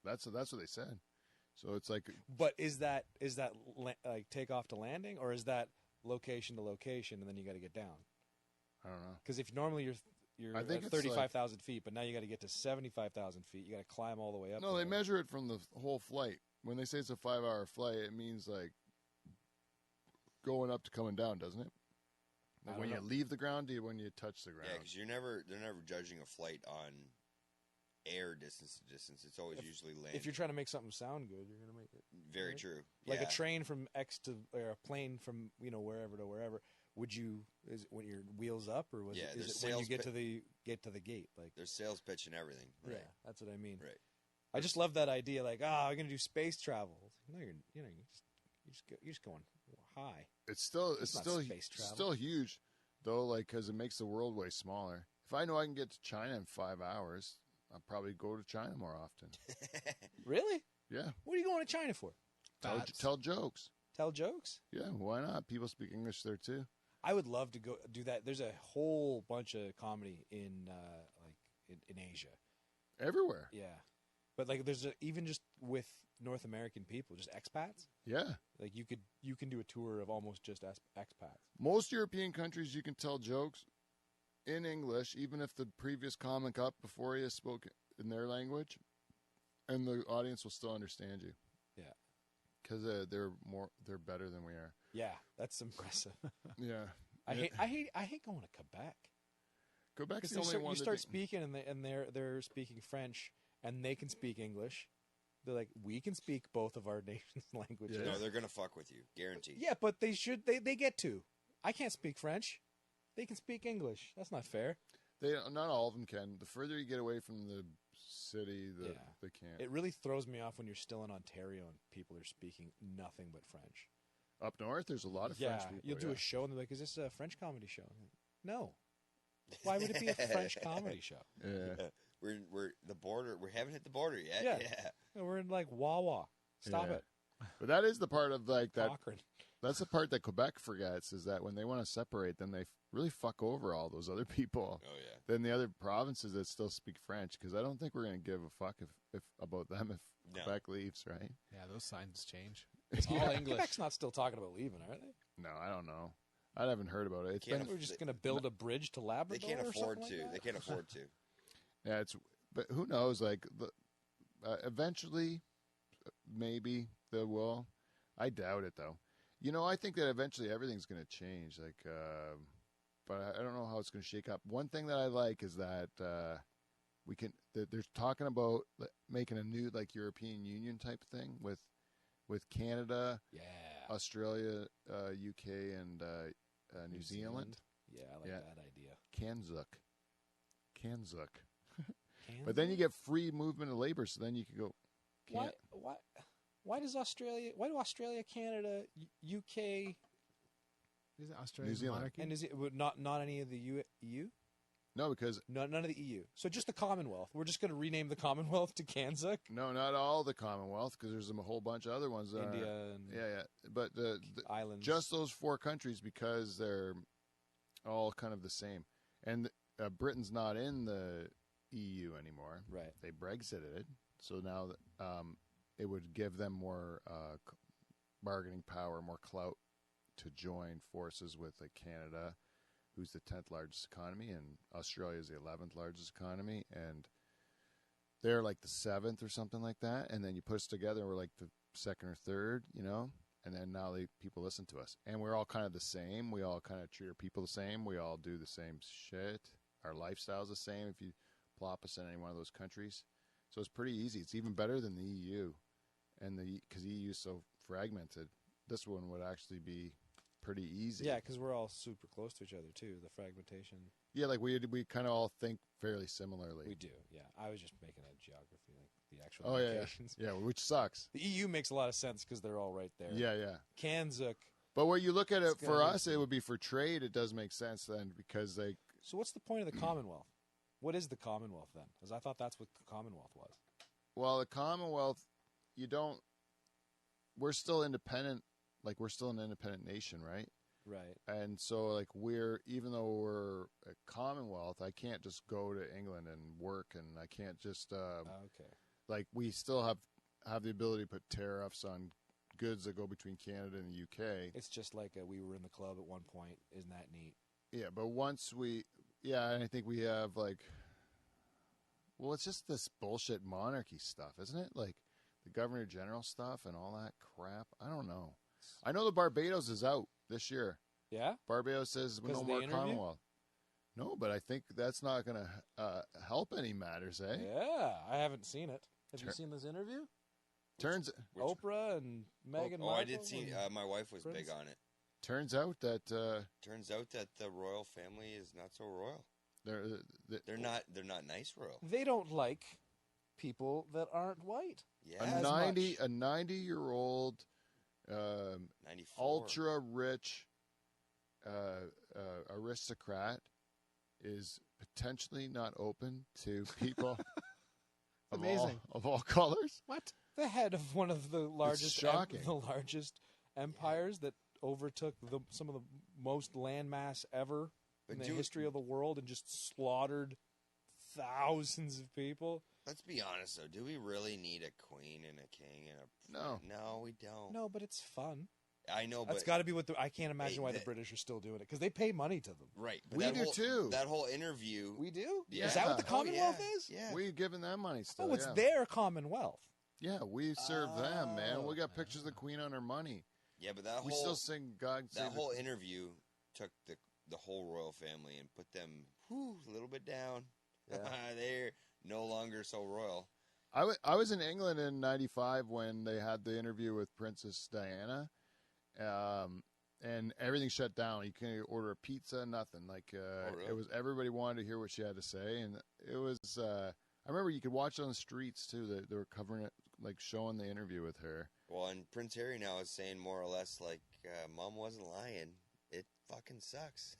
That's what they said. So it's like But is that like takeoff to landing, or is that location to location, and then you got to get down? I don't know. Because if normally you're I think at it's 35,000 feet, but now you got to get to 75,000 feet. You got to climb all the way up. No, they there. measure it from the whole flight. When they say it's a 5-hour flight, it means going up to coming down, doesn't it? Like when you leave the ground, when you touch the ground? Yeah, because they're never judging a flight on air distance to distance. It's always usually land. If you're trying to make something sound good, you're going to make it. Very right? true. Like yeah. a train from X to, or a plane from, wherever to wherever. Is it when your wheels up, or is it when you get to the gate? Like there's sales pitch and everything. Right? Yeah, that's what I mean. Right. I just love that idea. Like, I'm going to do space travel. No, you're just going high. It's still space travel. still huge, though. Like, because it makes the world way smaller. If I know I can get to China in 5 hours, I'll probably go to China more often. Really? Yeah. What are you going to China for? Tell jokes. Tell jokes? Yeah, why not? People speak English there too. I would love to go do that. There's a whole bunch of comedy in in Asia. Everywhere. Yeah, but like there's even just with North American people, just expats. Yeah. Like you can do a tour of almost just expats. Most European countries, you can tell jokes in English, even if the previous comic up before you spoke in their language, and the audience will still understand you. Yeah, because they're better than we are. Yeah, that's impressive. Yeah, I hate going to Quebec. Quebec's the only one. You start speaking, and they're speaking French, and they can speak English. They're like, we can speak both of our nation's languages. Yeah. No, they're gonna fuck with you, guaranteed. Yeah, but they should. They get to. I can't speak French. They can speak English. That's not fair. Not all of them can. The further you get away from the city, they can't. It really throws me off when you're still in Ontario and people are speaking nothing but French. Up north, there's a lot of French people. You'll do a show and they're like, "Is this a French comedy show?" Like, no. Why would it be a French comedy show? Yeah. We're the border. We haven't hit the border yet. Yeah. We're in like Wawa. Stop it. But that is the part of like that. Cochrane. That's the part that Quebec forgets, is that when they want to separate, then they really fuck over all those other people. Oh yeah. Then the other provinces that still speak French, because I don't think we're going to give a fuck if about them if Quebec leaves, right? Yeah, those signs change. It's all English. Quebec's not still talking about leaving, are they? No, I don't know. I haven't heard about it. We're just going to build a bridge to Labrador. They can't afford to. They can't afford to. Yeah, but who knows? Like, eventually, maybe they will. I doubt it, though. I think that eventually everything's going to change. Like, but I don't know how it's going to shake up. One thing that I like is that they're talking about making a new like European Union type thing with Canada, Australia, UK, and New Zealand. Yeah, I like that idea. Kanzuk. But then you get free movement of labor, so then you can go. Why do Australia, Canada, UK, is it Australia, New Zealand, monarchy? and is it not any of the EU? No, because none of the EU. So just the Commonwealth. We're just going to rename the Commonwealth to Kanzuk. No, not all the Commonwealth, because there's a whole bunch of other ones. India and but the islands. Just those 4 countries, because they're all kind of the same, and Britain's not in the EU anymore. Right. They Brexited, so now it would give them more bargaining power, more clout to join forces with Canada, who's the 10th largest economy, and Australia is the 11th largest economy, and they're like the 7th or something like that. And then you put us together, we're like the 2nd or 3rd, and then now people listen to us. And we're all kind of the same. We all kind of treat our people the same. We all do the same shit. Our lifestyle's the same if you plop us in any one of those countries. So it's pretty easy. It's even better than the EU. And because the EU is so fragmented, this one would actually be pretty easy. Yeah, because we're all super close to each other too. The fragmentation. Yeah, like we kind of all think fairly similarly. We do. Yeah, I was just making a geography, like the actual Oh locations. Yeah, which sucks. The EU makes a lot of sense because they're all right there. Yeah. Kanzuk. But when you look at it for us, it would be for trade. It does make sense then because they. So what's the point of the Commonwealth? What is the Commonwealth then? Because I thought that's what the Commonwealth was. Well, the Commonwealth, we're still independent. Like, we're still an independent nation, right? Right. And so, like, even though we're a Commonwealth, I can't just go to England and work, and I can't just, okay. Like, we still have the ability to put tariffs on goods that go between Canada and the UK. It's just like we were in the club at one point. Isn't that neat? Yeah, but once I think we have, like, well, it's just this bullshit monarchy stuff, isn't it? Like, the Governor General stuff and all that crap. I don't know. I know the Barbados is out this year. Yeah? Barbados says Because no of the more interview? Commonwealth. No, but I think that's not going to help any matters, eh? Yeah, I haven't seen it. Have you Tur- seen this interview? Turns Oprah and Meghan Oh, I Markle did see. and My wife was Prince? big on it. turns out that Turns out that the royal family is not so royal. they're They're not nice royal. they don't like people that aren't white. Yeah, a as 90-year-old 94. ultra rich aristocrat is potentially not open to people of Amazing. all colors. What? The head of one of the largest shocking. the largest empires that overtook some of the most landmass ever in But the history of the world and just slaughtered thousands of people. Let's be honest though. Do we really need a queen and a king and a? No. No, we don't. No, but it's fun. I know, That's but got to be what I can't imagine why the that- British are still doing it because they pay money to them. right. But We that do whole, too. That whole interview. We do? Yeah. Is that what the Oh, Commonwealth yeah. is? Yeah. We've given them money still. Oh, it's yeah. their Commonwealth. Yeah, we serve them, man. We got Oh. pictures of the Queen on our money. Yeah, but that We whole still sing God that Save whole interview took the whole royal family and put them a little bit down. Yeah. They're no longer so royal. I was in England in '95 when they had the interview with Princess Diana, and everything shut down. You couldn't order a pizza, nothing. Like really? it was everybody wanted to hear what she had to say, and it was. I remember you could watch it on the streets too. They were covering it, like showing the interview with her. Well, and Prince Harry now is saying more or less like, "Mom wasn't lying. It fucking sucks."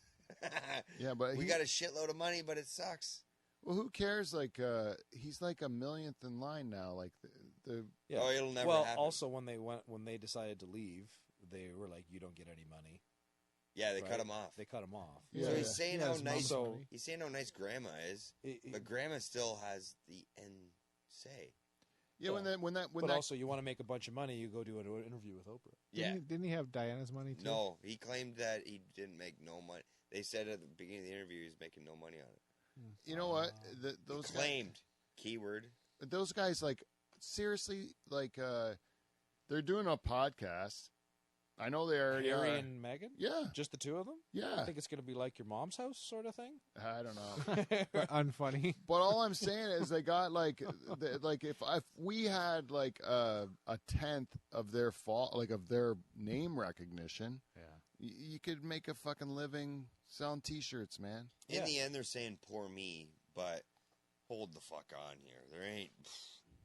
Yeah, but we got a shitload of money, but it sucks. Well, who cares? Like he's like a millionth in line now. Like the Yeah. Oh, it'll never well, happen. also when they decided to leave, they were like, "You don't get any money." Yeah, they Right? cut him off. They cut him off. Yeah, So yeah. he's saying He how has nice. mom's money. He's saying how nice Grandma is, but Grandma still has the end say. yeah, when Yeah. that but also, you want to make a bunch of money, you go do an interview with Oprah. Yeah. Didn't he have Diana's money too? No, he claimed that he didn't make no money. They said at the beginning of the interview he was making no money on it. you know what those Claimed. Keyword. those guys like seriously like they're doing a podcast. I know they already Harry are. and Meghan? Yeah, Just the two of them? I yeah. think it's going to be like your mom's house sort of thing. I don't know. Unfunny. But all I'm saying is they got like if we had like a tenth of their of their name recognition, Yeah. you could make a fucking living selling T-shirts, man. In Yeah. the end, they're saying poor me, but hold the fuck on here.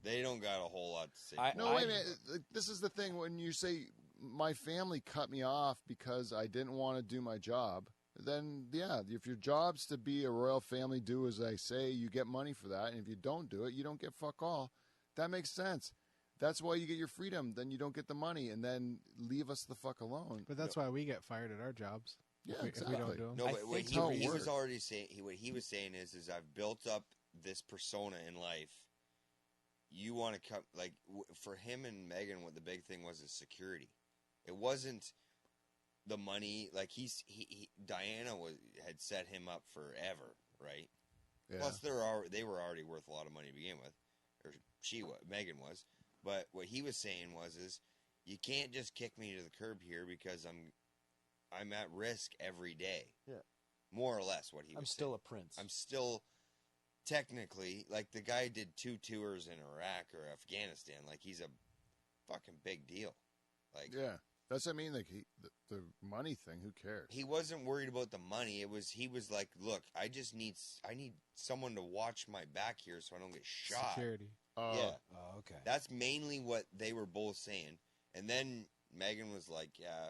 They don't got a whole lot to say. No, wait a minute. This is the thing when you say my family cut me off because I didn't want to do my job. Then yeah, if your job's to be a royal family, do as I say. You get money for that, and if you don't do it, you don't get fuck all. That makes sense. That's why you get your freedom. Then you don't get the money, and then leave us the fuck alone. But that's why we get fired at our jobs. Yeah, if we exactly. don't do them. No, I but what think how it he was works. already saying, what he was saying is I've built up this persona in life. You want to come for him and Meghan? What the big thing was is security. It wasn't the money. Like Diana had set him up forever, right? Yeah. Plus, they were already worth a lot of money to begin with, or Meghan was. But what he was saying is you can't just kick me to the curb here because I'm at risk every day. Yeah. More or less what he was I'm saying. still a prince. I'm still technically, like the guy did 2 tours in Iraq or Afghanistan. Like he's a fucking big deal. Like Yeah, that's what I mean. Like the money thing. Who cares? he wasn't worried about the money. He was like, look, I need someone to watch my back here so I don't get shot. Security. Yeah. Oh, okay. That's mainly what they were both saying. And then Meghan was like, yeah,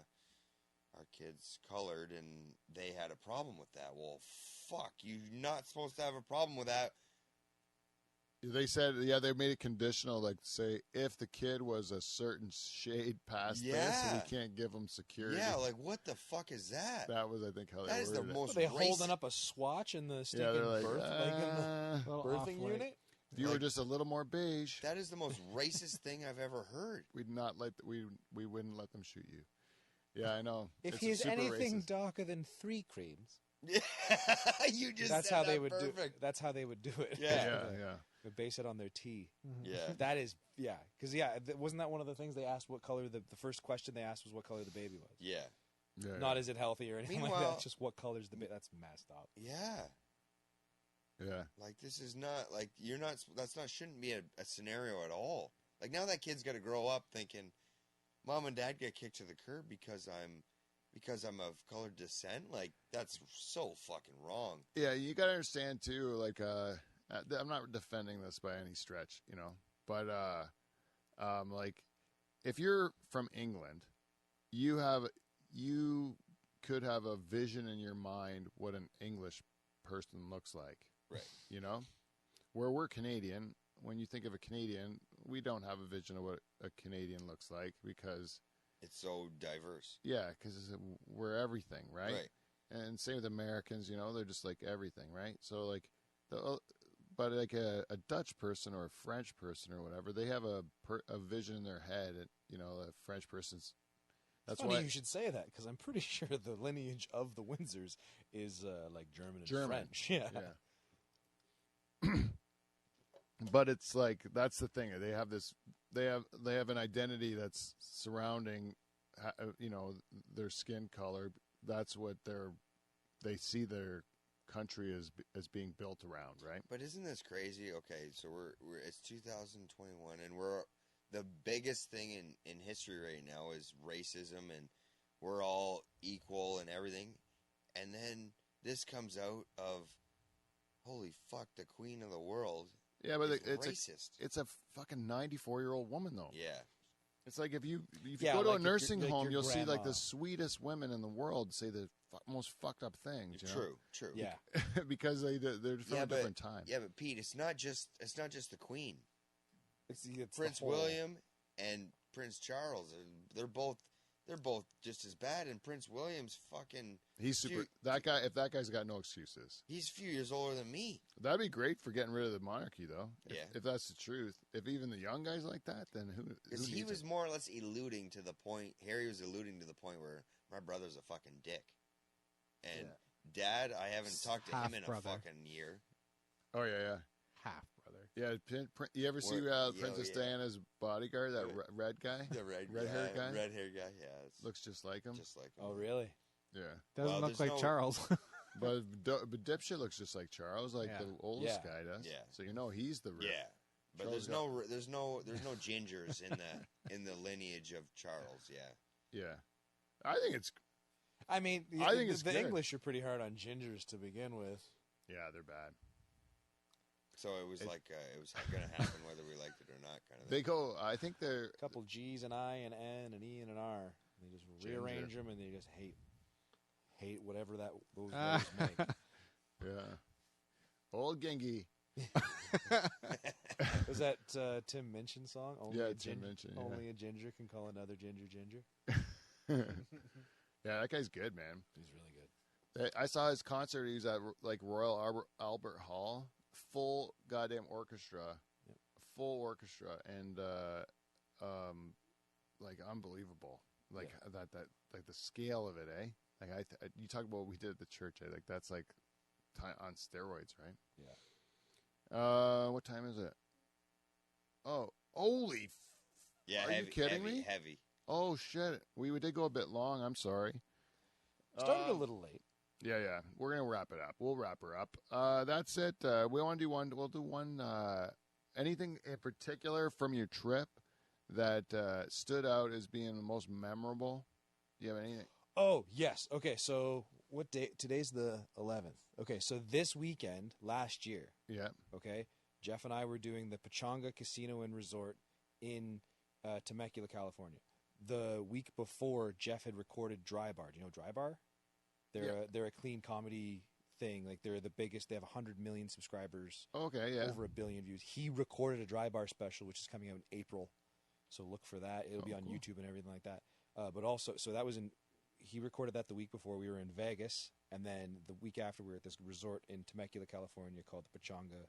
our kid's colored and they had a problem with that. Well, fuck, you're not supposed to have a problem with that. They said, yeah, they made it conditional, like say if the kid was a certain shade past this, Yeah. we can't give them security. Yeah, like what the fuck is that? That was, I think, how they That is the worded it. most Are they racist. holding up a swatch in the stinking Yeah, they're like, birth, like in the Little birthing off-white. unit? if you were like- just a little more beige, That is the most racist thing I've ever heard. we'd not let we wouldn't let them shoot you. Yeah, I know. If It's he's super anything racist. darker than 3 creams, You just that's said how that they would perfect. do. That's how they would do it. Yeah. yeah. They base it on their tea. Yeah. That is, yeah, because wasn't that one of the things they asked? What color the first question they asked was what color the baby was. Yeah. Yeah, Not is it healthy or anything like that. Meanwhile- It's just what colors the that's messed up. Yeah. yeah. Like, this is not, like, you're not, that's not, shouldn't be a scenario at all. Like, now that kid's got to grow up thinking, Mom and Dad get kicked to the curb because I'm of colored descent. Like, that's so fucking wrong. Yeah, you got to understand too. Like, I'm not defending this by any stretch, you know, but like, if you're from England, you could have a vision in your mind what an English person looks like, Right. you know, where we're Canadian. When you think of a Canadian, we don't have a vision of what a Canadian looks like because It's so diverse. yeah, because we're everything, right? Right. And same with Americans, you know, they're just like everything, right? So like but like a Dutch person or a French person or whatever, they have a vision in their head. And, you know, a French person's. That's Funny why you should say that because I'm pretty sure the lineage of the Windsors is like German and French. Yeah. Yeah. But it's like that's the thing. They have this. They have an identity that's surrounding, you know, their skin color. That's what they see their country as being built around, right? But isn't this crazy? Okay, so we're it's 2021 and we're the biggest thing in history right now is racism and we're all equal and everything. And then this comes out of holy fuck, the queen of the world. Yeah, but is it's racist. it's a fucking 94-year-old woman though. Yeah. It's like if you Yeah, go to like a your- nursing like home, your you'll see like grandma. the sweetest women in the world say the most fucked up things. You know? True. Yeah. Because they're from a different time. Yeah, but Pete, it's not just the queen. It's Prince the whole- William and Prince Charles, they're both just as bad. And Prince William's fucking He's super. Dude. That guy. If that guy's got no excuses, he's a few years older than me. that'd be great for getting rid of the monarchy, though. Yeah. If that's the truth. If even the young guys like that, then who? Because he needs was it? more or less alluding to the point. Harry was alluding to the point where my brother's a fucking dick, and Dad, I haven't talked to him in a Half-brother. fucking year. Oh yeah, Half brother. yeah. You ever see Princess Diana's bodyguard? That Yeah. red guy The red-haired guy? red-haired guy, yeah, it's looks just like him. just like him. Oh, really? Yeah, Doesn't Well, look there's like no- Charles. but dipshit looks just like Charles, like Yeah. the oldest Yeah. guy does. Yeah. So you know he's the rip. Yeah, but Charles there's no gingers in the lineage of Charles. Yeah, Yeah. I think it's I mean, I think it's the good. English are pretty hard on gingers to begin with. they're bad. so it was going to happen whether we liked it or not, kind of. They go. I think they're. A couple G's and I and N and E and an R. They just Ginger. rearrange them and they just hate whatever those words make. Yeah. Old Gengi. Was that Tim Minchin song? Only Yeah, a Tim Minchin, yeah. Only a ginger can call another ginger. Yeah, that guy's good, man. He's really good. I saw his concert. He was at like Royal Albert Hall, full goddamn orchestra, Yep. full orchestra, and like unbelievable. Like that like the scale of it, eh? Like you talk about what we did at the church. I think that's like on steroids, right? Yeah. What time is it? Oh, holy! Yeah, Are you kidding me? Heavy. Oh shit! We did go a bit long. I'm sorry. Started a little late. Yeah. We're gonna wrap it up. We'll wrap her up. That's it. We want to do one. We'll do one. Anything in particular from your trip that stood out as being the most memorable? Do you have anything? Oh, yes. Okay, so what day? Today's the 11th. Okay, so this weekend, last year, Yeah. okay, Jeff and I were doing the Pechanga Casino and Resort in Temecula, California. The week before, Jeff had recorded Dry Bar. Do you know Dry Bar? They're a clean comedy thing. Like, they're the biggest. They have 100 million subscribers, Okay. Yeah. over 1 billion views. He recorded a Dry Bar special, which is coming out in April. So look for that. It'll be on cool. YouTube and everything like that. But also, so that was he recorded that the week before. We were in Vegas, and then the week after we were at this resort in Temecula, California called the Pechanga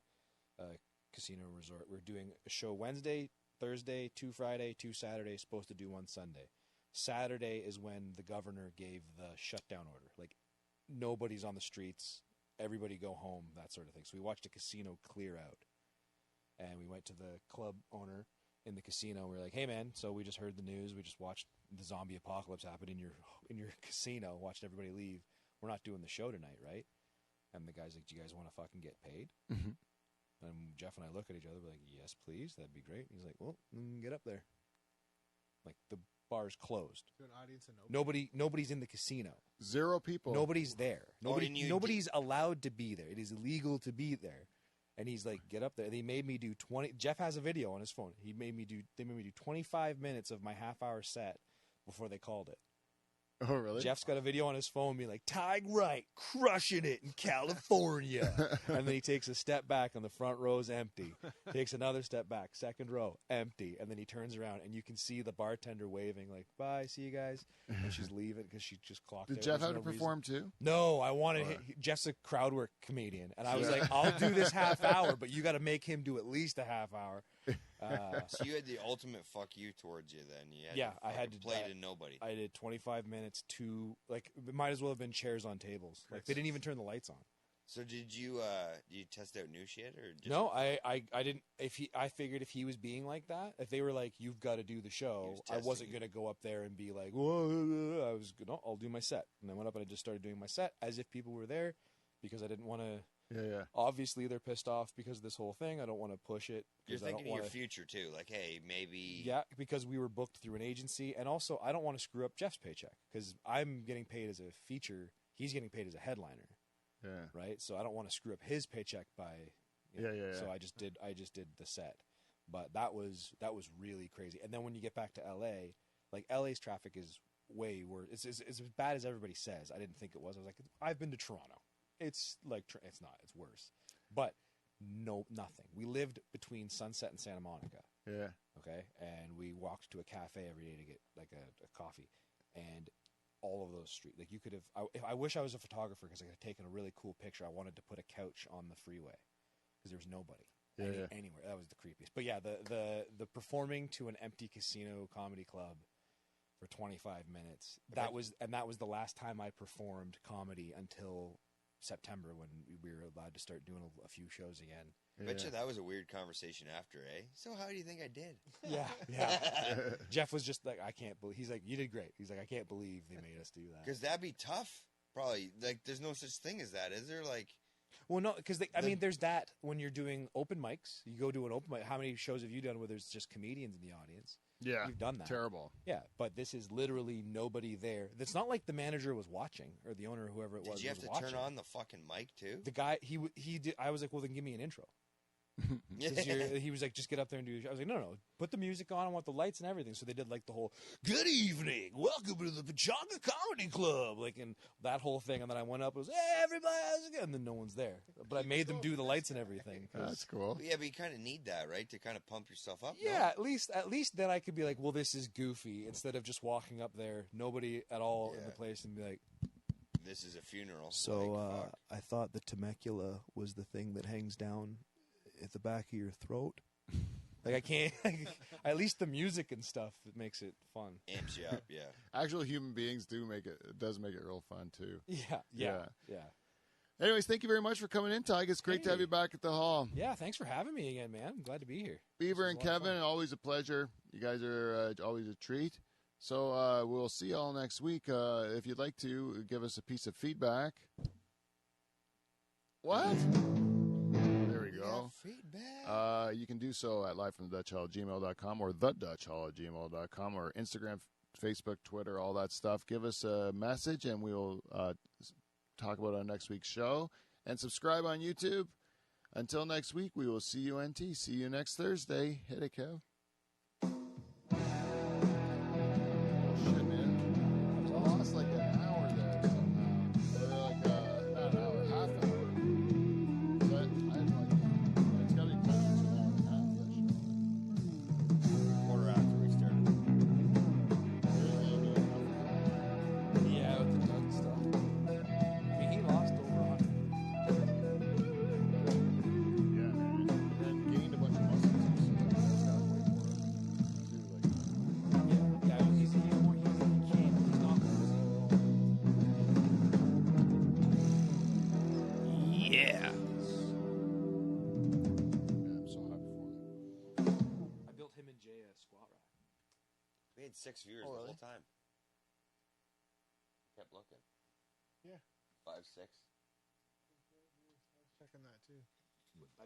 Casino Resort. We're doing a show Wednesday, Thursday, 2 Friday, 2 Saturday, supposed to do 1 Sunday. Saturday is when the governor gave the shutdown order. Like, nobody's on the streets, everybody go home, that sort of thing. So we watched a casino clear out. And we went to the club owner, in the casino. We were like, hey man, so we just heard the news. We just watched the zombie apocalypse happen in your casino. Watched everybody leave. We're not doing the show tonight, right? And the guy's like, do you guys want to fucking get paid? Mhm. And Jeff and I look at each other. We're like, yes, please. That'd be great. He's like, well, get up there. Like the bar's closed. To an audience of nobody. Nobody's in the casino. 0 people. Nobody's there. and Nobody's allowed to be there. It is illegal to be there. And he's like, get up there. They made me do 20. Jeff has a video on his phone. They made me do 25 minutes of my half-hour set before they called it. Oh, really? Jeff's got a video on his phone being like, Tige Wright crushing it in California. And then he takes a step back and the front row's empty. Takes another step back, second row, empty. And then he turns around and you can see the bartender waving like, bye, see you guys. And she's leaving because she just clocked Did out. Jeff There's have no to perform too? No, I wanted Jeff's a crowd work comedian. And I was like, I'll do this half hour, but you got to make him do at least a half hour. So you had the ultimate fuck you towards you then. You had Yeah, to I had to play to nobody. I did 25 minutes to like it might as well have been chairs on tables. Like they didn't even turn the lights on. So did you test out new shit or just No, I didn't. I figured if he was being like that, if they were like, "You've got to do the show," I wasn't testing gonna go up there and be like, "Whoa!" I was gonna, I'll do my set, and I went up and I just started doing my set as if people were there, because I didn't want to. Yeah. Obviously, they're pissed off because of this whole thing. I don't want to push it. You're 'cause I don't thinking of your wanna- future too, like, hey, maybe. Yeah, because we were booked through an agency, and also I don't want to screw up Jeff's paycheck because I'm getting paid as a feature. He's getting paid as a headliner. Yeah. Right, so I don't want to screw up his paycheck by, Yeah. So I just did the set, but that was really crazy. And then when you get back to LA, like LA's traffic is way worse. It's as bad as everybody says. I didn't think it was. I was like, I've been to Toronto. It's like it's not. It's worse, but nothing. We lived between Sunset and Santa Monica. Yeah. Okay, and we walked to a cafe every day to get like a coffee, and all of those streets. Like you could have. I wish I was a photographer because I could have taken a really cool picture. I wanted to put a couch on the freeway because there was nobody anywhere. That was the creepiest. But yeah, the performing to an empty casino comedy club for 25 minutes. That was the last time I performed comedy until September when we were allowed to start doing a few shows again. I bet you that was a weird conversation after, eh? So how do you think I did? Yeah. Jeff was just like, I can't believe. He's like, you did great. He's like, I can't believe they made us do that. Because that'd be tough. Probably. Like, there's no such thing as that, is there? Like, well, no, because there's that when you're doing open mics. You go to an open mic. How many shows have you done where there's just comedians in the audience? Yeah. You've done that. Terrible. Yeah, but this is literally nobody there. It's not like the manager was watching or the owner or whoever it was. did you have to watching. turn on the fucking mic too? The guy he did. I was like, well, then give me an intro. He was like, just get up there and do. I was like, no, put the music on. I want the lights and everything. So they did like the whole "Good evening, welcome to the Pachanga Comedy Club," like and that whole thing. And then I went up, and was, "Hey, everybody," and then no one's there. But I made them do the lights and everything. That's cool. Yeah, but you kind of need that, right, to kind of pump yourself up. Yeah, at least then I could be like, well, this is goofy, instead of just walking up there, nobody at all in the place, and be like, this is a funeral. so like, fuck. I thought the temecula was the thing that hangs down at the back of your throat. Like I can't. At least the music and stuff, it makes it fun. Amps you up, yeah. Actual human beings do make it. It does make it real fun too. Yeah. Anyways, thank you very much for coming in, Tige. It's great to have you back at the hall. Yeah, thanks for having me again, man. I'm glad to be here. Beaver This and was a lot of Kevin, fun. always a pleasure. You guys are always a treat. So we'll see you all next week. If you'd like to give us a piece of feedback. What? There we go. Feedback. You can do so at livefromthedutchhall@gmail.com or thedutchhall@gmail.com or Instagram, Facebook, Twitter, all that stuff. Give us a message and we'll talk about it on next week's show. And subscribe on YouTube. Until next week, we will see you, NT. See you next Thursday. Hit it, Kev. Shit, man. I lost like an hour there somehow. Or like not an hour, half hour. But I had like, it's got to be close to 2 hours and a half. That shit. Quarter after we started. Yeah, with the Doug stuff. I mean, he lost over 100. Yeah, man. And then gained a bunch of muscles. So that's gotta wait. We had 6 viewers Oh, the really? whole time. Kept looking. Yeah. 5, 6. I was checking that too. I